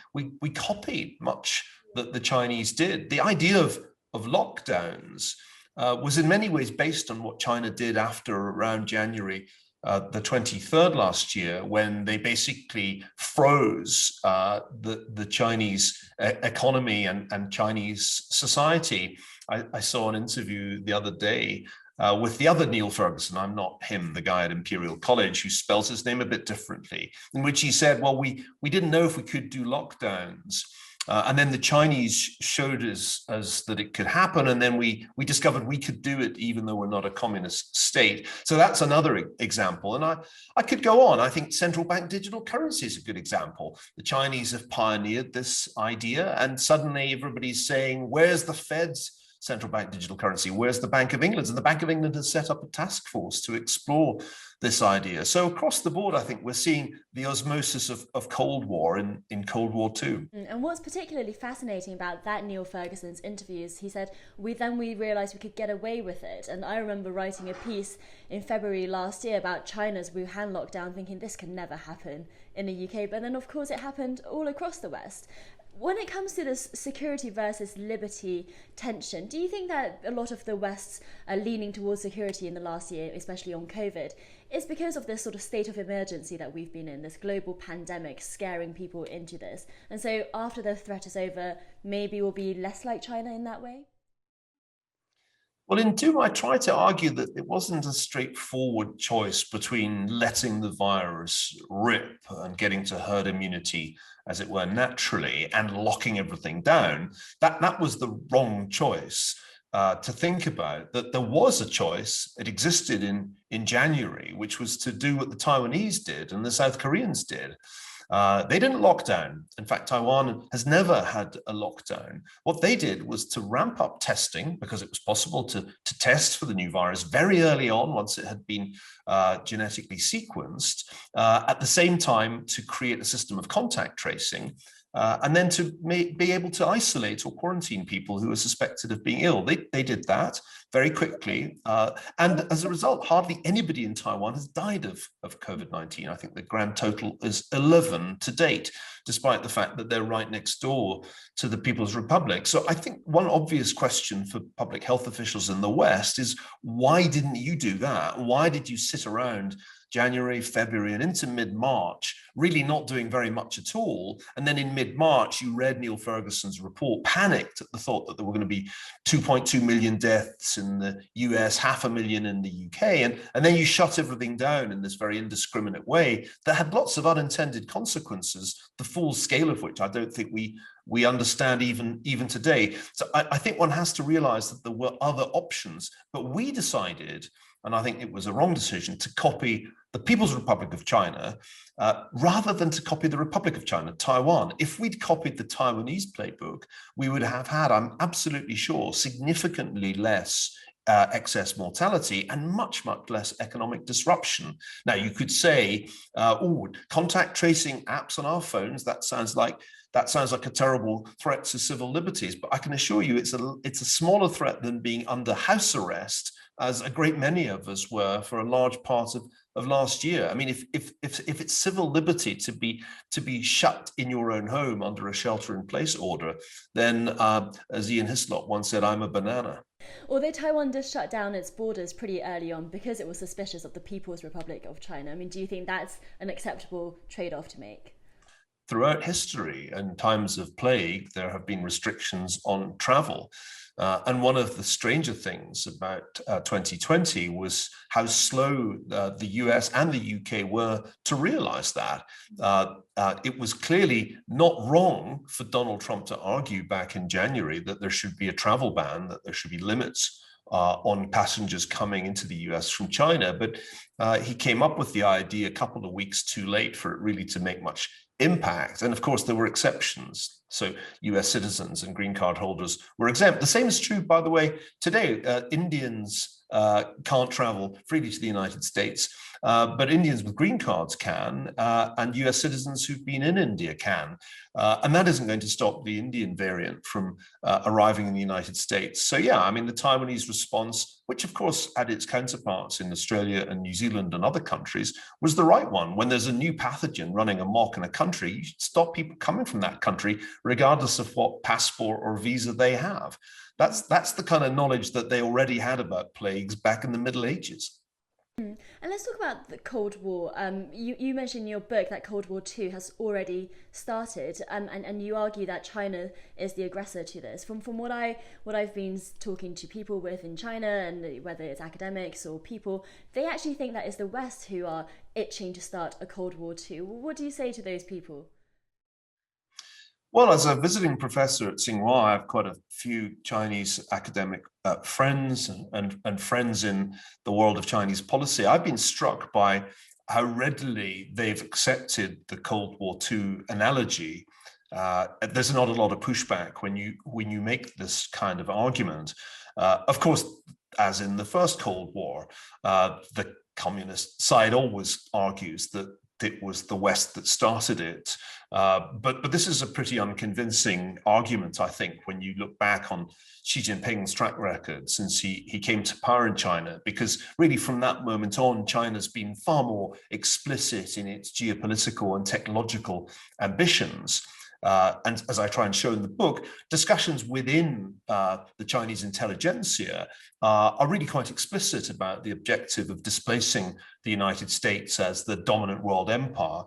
copied much that the Chinese did. The idea of lockdowns was in many ways based on what China did after around January the 23rd last year, when they basically froze the Chinese economy and Chinese society. I saw an interview the other day with the other Niall Ferguson. I'm not him, the guy at Imperial College who spells his name a bit differently, in which he said, well, we didn't know if we could do lockdowns. And then the Chinese showed us that it could happen. And then we discovered we could do it even though we're not a communist state. So that's another example. And I could go on. I think central bank digital currency is a good example. The Chinese have pioneered this idea, and suddenly everybody's saying, where's the Fed's central bank digital currency? Where's the Bank of England? And the Bank of England has set up a task force to explore this idea. So across the board, I think we're seeing the osmosis of Cold War in Cold War II. And what's particularly fascinating about that Niall Ferguson's interviews, he said, we realised we could get away with it. And I remember writing a piece in February last year about China's Wuhan lockdown, thinking this could never happen in the UK. But then, of course, it happened all across the West. When it comes to this security versus liberty tension, do you think that a lot of the West's leaning towards security in the last year, especially on COVID, is because of this sort of state of emergency that we've been in, this global pandemic scaring people into this? And so after the threat is over, maybe we'll be less like China in that way? Well, in Doom, I try to argue that it wasn't a straightforward choice between letting the virus rip and getting to herd immunity, as it were, naturally, and locking everything down. That was the wrong choice to think about. That there was a choice, it existed in January, which was to do what the Taiwanese did and the South Koreans did. They didn't lock down. In fact, Taiwan has never had a lockdown. What they did was to ramp up testing, because it was possible to test for the new virus very early on, once it had been genetically sequenced, at the same time to create a system of contact tracing, and then to be able to isolate or quarantine people who are suspected of being ill. They did that very quickly. And as a result, hardly anybody in Taiwan has died of COVID-19. I think the grand total is 11 to date, despite the fact that they're right next door to the People's Republic. So I think one obvious question for public health officials in the West is, why didn't you do that? Why did you sit around January, February, and into mid-March, really not doing very much at all? And then in mid-March, you read Niall Ferguson's report, panicked at the thought that there were going to be 2.2 million deaths in the US, 500,000 in the UK, and then you shut everything down in this very indiscriminate way that had lots of unintended consequences, the full scale of which I don't think we understand even today. So I think one has to realize that there were other options, but we decided, and I think it was a wrong decision, to copy the People's Republic of China rather than to copy the Republic of China, Taiwan. If we'd copied the Taiwanese playbook, we would have had, I'm absolutely sure, significantly less excess mortality and much, much less economic disruption. Now, you could say, contact tracing apps on our phones, that sounds like a terrible threat to civil liberties, but I can assure you it's a smaller threat than being under house arrest, as a great many of us were for a large part of of last year. I mean, if it's civil liberty to be shut in your own home under a shelter-in-place order, then as Ian Hislop once said, I'm a banana. Although Taiwan did shut down its borders pretty early on because it was suspicious of the People's Republic of China, I mean, do you think that's an acceptable trade-off to make? Throughout history, in times of plague, there have been restrictions on travel. And one of the stranger things about 2020 was how slow the US and the UK were to realize that. It was clearly not wrong for Donald Trump to argue back in January that there should be a travel ban, that there should be limits on passengers coming into the US from China. But he came up with the idea a couple of weeks too late for it really to make much impact. And of course, there were exceptions. So US citizens and green card holders were exempt. The same is true, by the way, today. Indians can't travel freely to the United States, but Indians with green cards can, and US citizens who've been in India can. And that isn't going to stop the Indian variant from arriving in the United States. So yeah, I mean, the Taiwanese response, which of course had its counterparts in Australia and New Zealand and other countries, was the right one. When there's a new pathogen running amok in a country, you should stop people coming from that country, regardless of what passport or visa they have. That's the kind of knowledge that they already had about plagues back in the Middle Ages. And let's talk about the Cold War. You mentioned in your book that Cold War II has already started, and you argue that China is the aggressor to this. From what I've been talking to people with in China, and whether it's academics or people, they actually think that it's the West who are itching to start a Cold War II. What do you say to those people? Well, as a visiting professor at Tsinghua, I have quite a few Chinese academic friends and friends in the world of Chinese policy. I've been struck by how readily they've accepted the Cold War II analogy. There's not a lot of pushback when you make this kind of argument. Of course, as in the first Cold War, the communist side always argues that it was the West that started it. But this is a pretty unconvincing argument, I think, when you look back on Xi Jinping's track record since he came to power in China, because really from that moment on, China's been far more explicit in its geopolitical and technological ambitions. And as I try and show in the book, discussions within the Chinese intelligentsia are really quite explicit about the objective of displacing the United States as the dominant world empire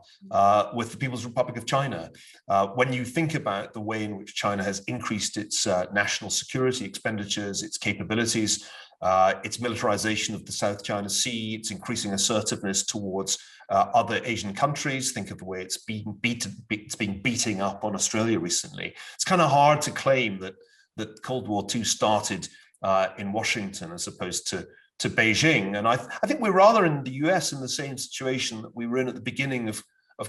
with the People's Republic of China. When you think about the way in which China has increased its national security expenditures, its capabilities, its militarization of the South China Sea, its increasing assertiveness towards other Asian countries. Think of the way it's been beating up on Australia recently. It's kind of hard to claim that Cold War II started in Washington as opposed to Beijing. And I think we're rather in the US in the same situation that we were in at the beginning of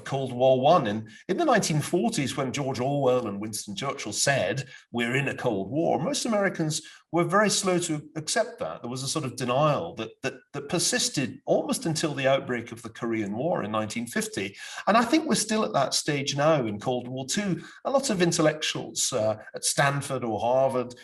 Cold War I. And in the 1940s, when George Orwell and Winston Churchill said, we're in a Cold War, most Americans were very slow to accept that. There was a sort of denial that persisted almost until the outbreak of the Korean War in 1950. And I think we're still at that stage now in Cold War II. A lot of intellectuals at Stanford or Harvard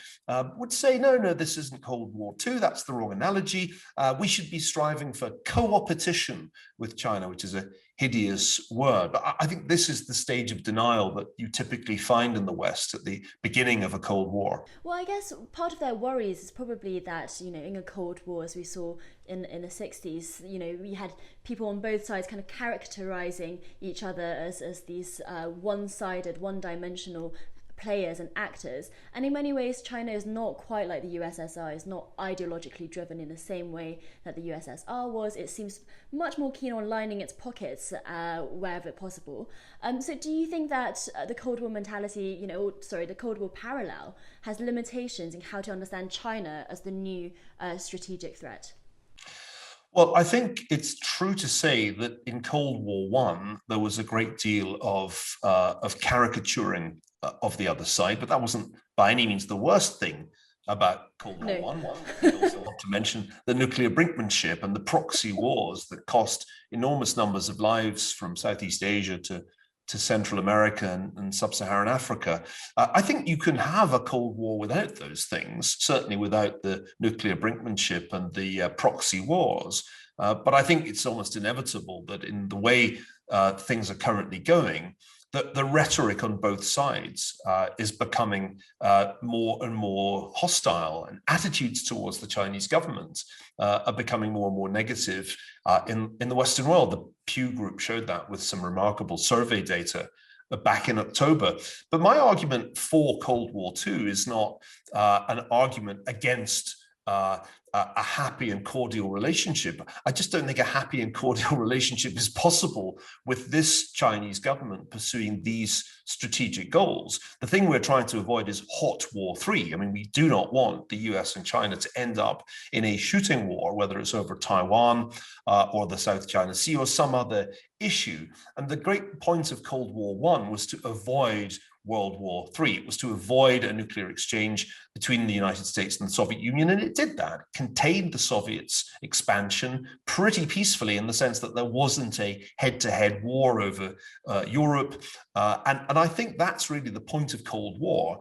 would say, no, this isn't Cold War II. That's the wrong analogy. We should be striving for co-opetition with China, which is a hideous word. But I think this is the stage of denial that you typically find in the West at the beginning of a Cold War. Well, I guess part of their worries is probably that, in a Cold War, as we saw in the 60s, we had people on both sides kind of characterizing each other as these one-sided, one-dimensional players and actors. And in many ways, China is not quite like the USSR. It's not ideologically driven in the same way that the USSR was. It seems much more keen on lining its pockets wherever possible. So do you think that the Cold War mentality, the Cold War parallel has limitations in how to understand China as the new strategic threat? Well, I think it's true to say that in Cold War I, there was a great deal of caricaturing of the other side, but that wasn't by any means the worst thing about Cold War I. We also want to mention the nuclear brinkmanship and the proxy wars that cost enormous numbers of lives from Southeast Asia to to Central America and Sub-Saharan Africa. I think you can have a Cold War without those things, certainly without the nuclear brinkmanship and the proxy wars. But I think it's almost inevitable that in the way things are currently going, that the rhetoric on both sides is becoming more and more hostile, and attitudes towards the Chinese government are becoming more and more negative in the Western world. The Pew Group showed that with some remarkable survey data back in October. But my argument for Cold War II is not an argument against a happy and cordial relationship. I just don't think a happy and cordial relationship is possible with this Chinese government pursuing these strategic goals. The thing we're trying to avoid is hot war 3. I mean, we do not want the US and China to end up in a shooting war, whether it's over Taiwan or the South China Sea or some other issue. And the great point of Cold War I was to avoid World War III. It was to avoid a nuclear exchange between the United States and the Soviet Union, and it did that. It contained the Soviets' expansion pretty peacefully in the sense that there wasn't a head-to-head war over Europe. And I think that's really the point of Cold War.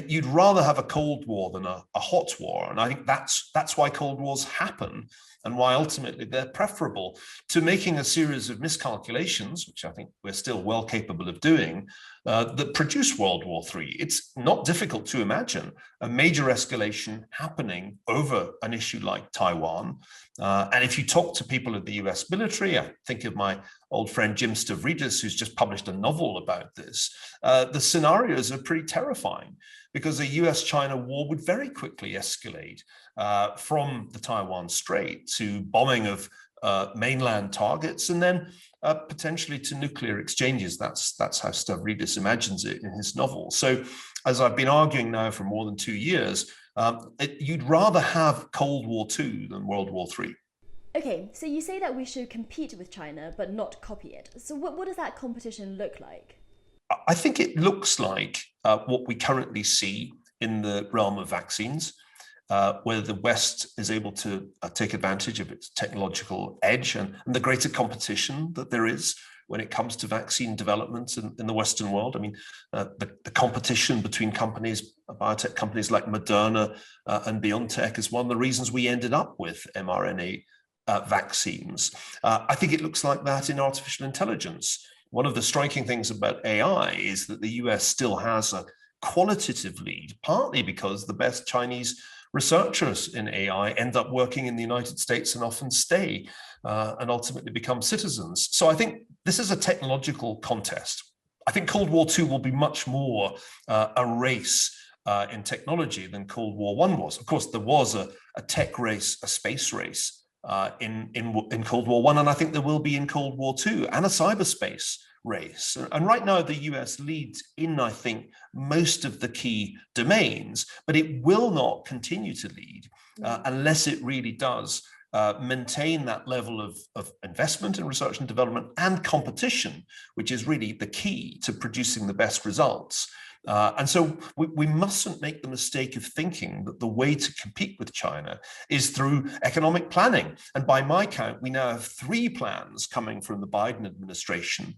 You'd rather have a Cold War than a hot war, and I think that's why Cold Wars happen, and why ultimately they're preferable to making a series of miscalculations, which I think we're still well capable of doing, that produce World War III. It's not difficult to imagine a major escalation happening over an issue like Taiwan. And if you talk to people at the US military, I think of my old friend Jim Stavridis, who's just published a novel about this, the scenarios are pretty terrifying, because a US-China war would very quickly escalate from the Taiwan Strait to bombing of mainland targets, and then potentially to nuclear exchanges. That's how Stavridis imagines it in his novel. So, as I've been arguing now for more than 2 years, you'd rather have Cold War II than World War III. Okay, so you say that we should compete with China but not copy it. So what does that competition look like? I think it looks like what we currently see in the realm of vaccines, where the West is able to take advantage of its technological edge and the greater competition that there is when it comes to vaccine development in the Western world. I mean, the competition between companies, biotech companies like Moderna and BioNTech, is one of the reasons we ended up with mRNA vaccines. I think it looks like that in artificial intelligence. One of the striking things about AI is that the US still has a qualitative lead, partly because the best Chinese researchers in AI end up working in the United States and often stay and ultimately become citizens. So I think this is a technological contest. I think Cold War II will be much more a race in technology than Cold War I was. Of course, there was a tech race, a space race in Cold War I, and I think there will be in Cold War II, and a cyberspace race. And right now, the US leads in, I think, most of the key domains, but it will not continue to lead unless it really does maintain that level of investment in research and development and competition, which is really the key to producing the best results. And so we mustn't make the mistake of thinking that the way to compete with China is through economic planning. And by my count, we now have 3 plans coming from the Biden administration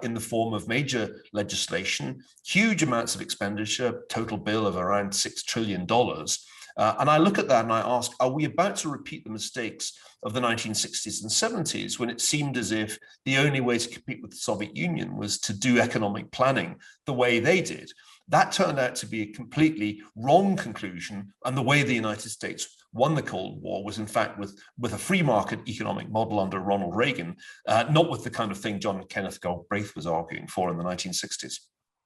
in the form of major legislation, huge amounts of expenditure, total bill of around $6 trillion. And I look at that and I ask, are we about to repeat the mistakes of the 1960s and 70s, when it seemed as if the only way to compete with the Soviet Union was to do economic planning the way they did? That turned out to be a completely wrong conclusion. And the way the United States won the Cold War was, in fact, with a free market economic model under Ronald Reagan, not with the kind of thing John Kenneth Galbraith was arguing for in the 1960s.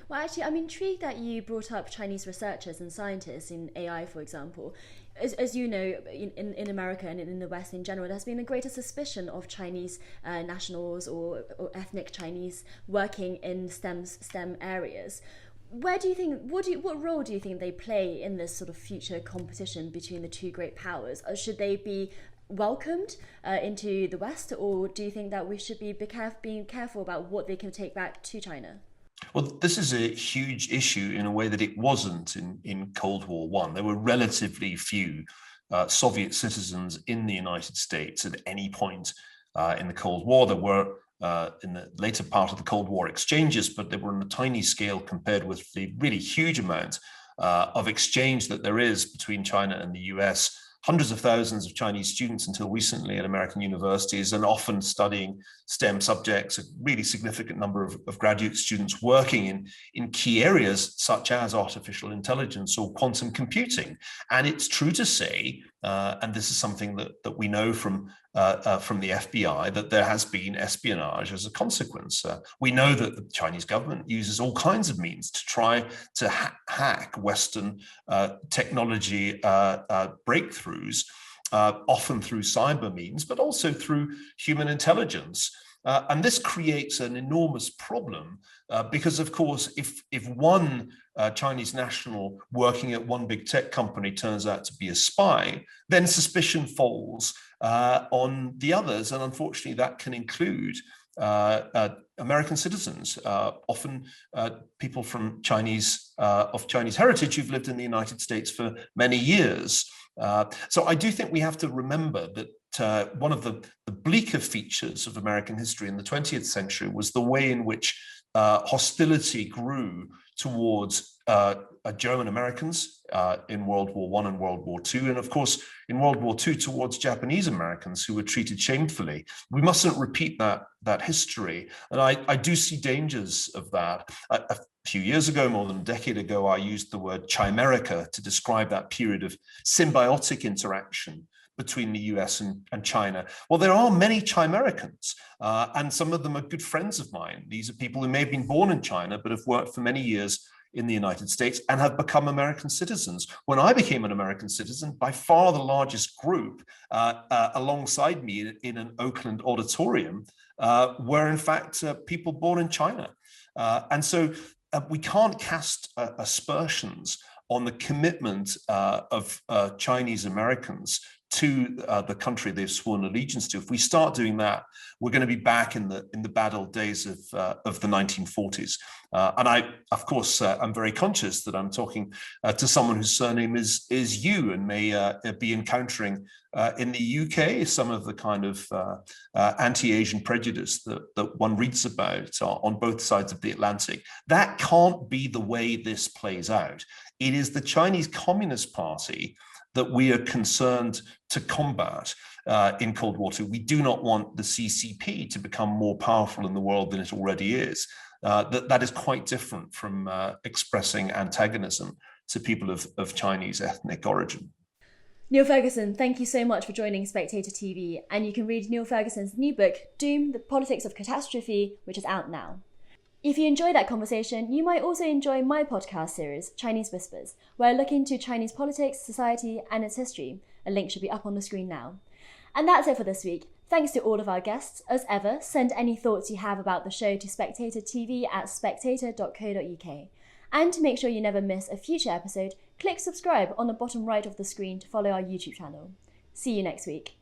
Well, actually, I'm intrigued that you brought up Chinese researchers and scientists in AI, for example. As you know, in America and in the West in general, there's been a greater suspicion of Chinese nationals or ethnic Chinese working in STEM areas. Where do you think, what role do you think they play in this sort of future competition between the two great powers? Should they be welcomed into the West, or do you think that we should be being careful about what they can take back to China? Well, this is a huge issue in a way that it wasn't in Cold War I. There were relatively few Soviet citizens in the United States at any point in the Cold War. There were in the later part of the Cold War exchanges, but they were on a tiny scale compared with the really huge amount of exchange that there is between China and the US. Hundreds of thousands of Chinese students until recently at American universities, and often studying STEM subjects, a really significant number of graduate students working in key areas such as artificial intelligence or quantum computing. And it's true to say, and this is something that we know from the FBI, that there has been espionage as a consequence. We know that the Chinese government uses all kinds of means to try to hack Western technology breakthroughs, often through cyber means, but also through human intelligence. And this creates an enormous problem because, of course, if one Chinese national working at one big tech company turns out to be a spy, then suspicion falls on the others. And unfortunately, that can include American citizens, often people from Chinese heritage who've lived in the United States for many years. So I do think we have to remember that one of the bleaker features of American history in the 20th century was the way in which hostility grew towards German Americans in World War I and World War II, and of course in World War II towards Japanese Americans who were treated shamefully. We mustn't repeat that history, and I do see dangers of that. A few years ago, more than a decade ago, I used the word chimerica to describe that period of symbiotic interaction between the US and China. Well, there are many Chimericans, and some of them are good friends of mine. These are people who may have been born in China, but have worked for many years in the United States and have become American citizens. When I became an American citizen, by far the largest group alongside me in an Oakland auditorium were in fact people born in China. And so we can't cast aspersions on the commitment of Chinese Americans to the country they've sworn allegiance to. If we start doing that, we're going to be back in the bad old days of the 1940s. And I, of course, I'm very conscious that I'm talking to someone whose surname is Yu, and may be encountering in the UK some of the kind of anti-Asian prejudice that one reads about on both sides of the Atlantic. That can't be the way this plays out. It is the Chinese Communist Party that we are concerned to combat in Cold War II. We do not want the CCP to become more powerful in the world than it already is. That is quite different from expressing antagonism to people of Chinese ethnic origin. Niall Ferguson, thank you so much for joining Spectator TV, and you can read Niall Ferguson's new book, Doom, The Politics of Catastrophe, which is out now. If you enjoyed that conversation, you might also enjoy my podcast series, Chinese Whispers, where I look into Chinese politics, society, and its history. A link should be up on the screen now. And that's it for this week. Thanks to all of our guests. As ever, send any thoughts you have about the show to SpectatorTV at spectator.co.uk. And to make sure you never miss a future episode, click subscribe on the bottom right of the screen to follow our YouTube channel. See you next week.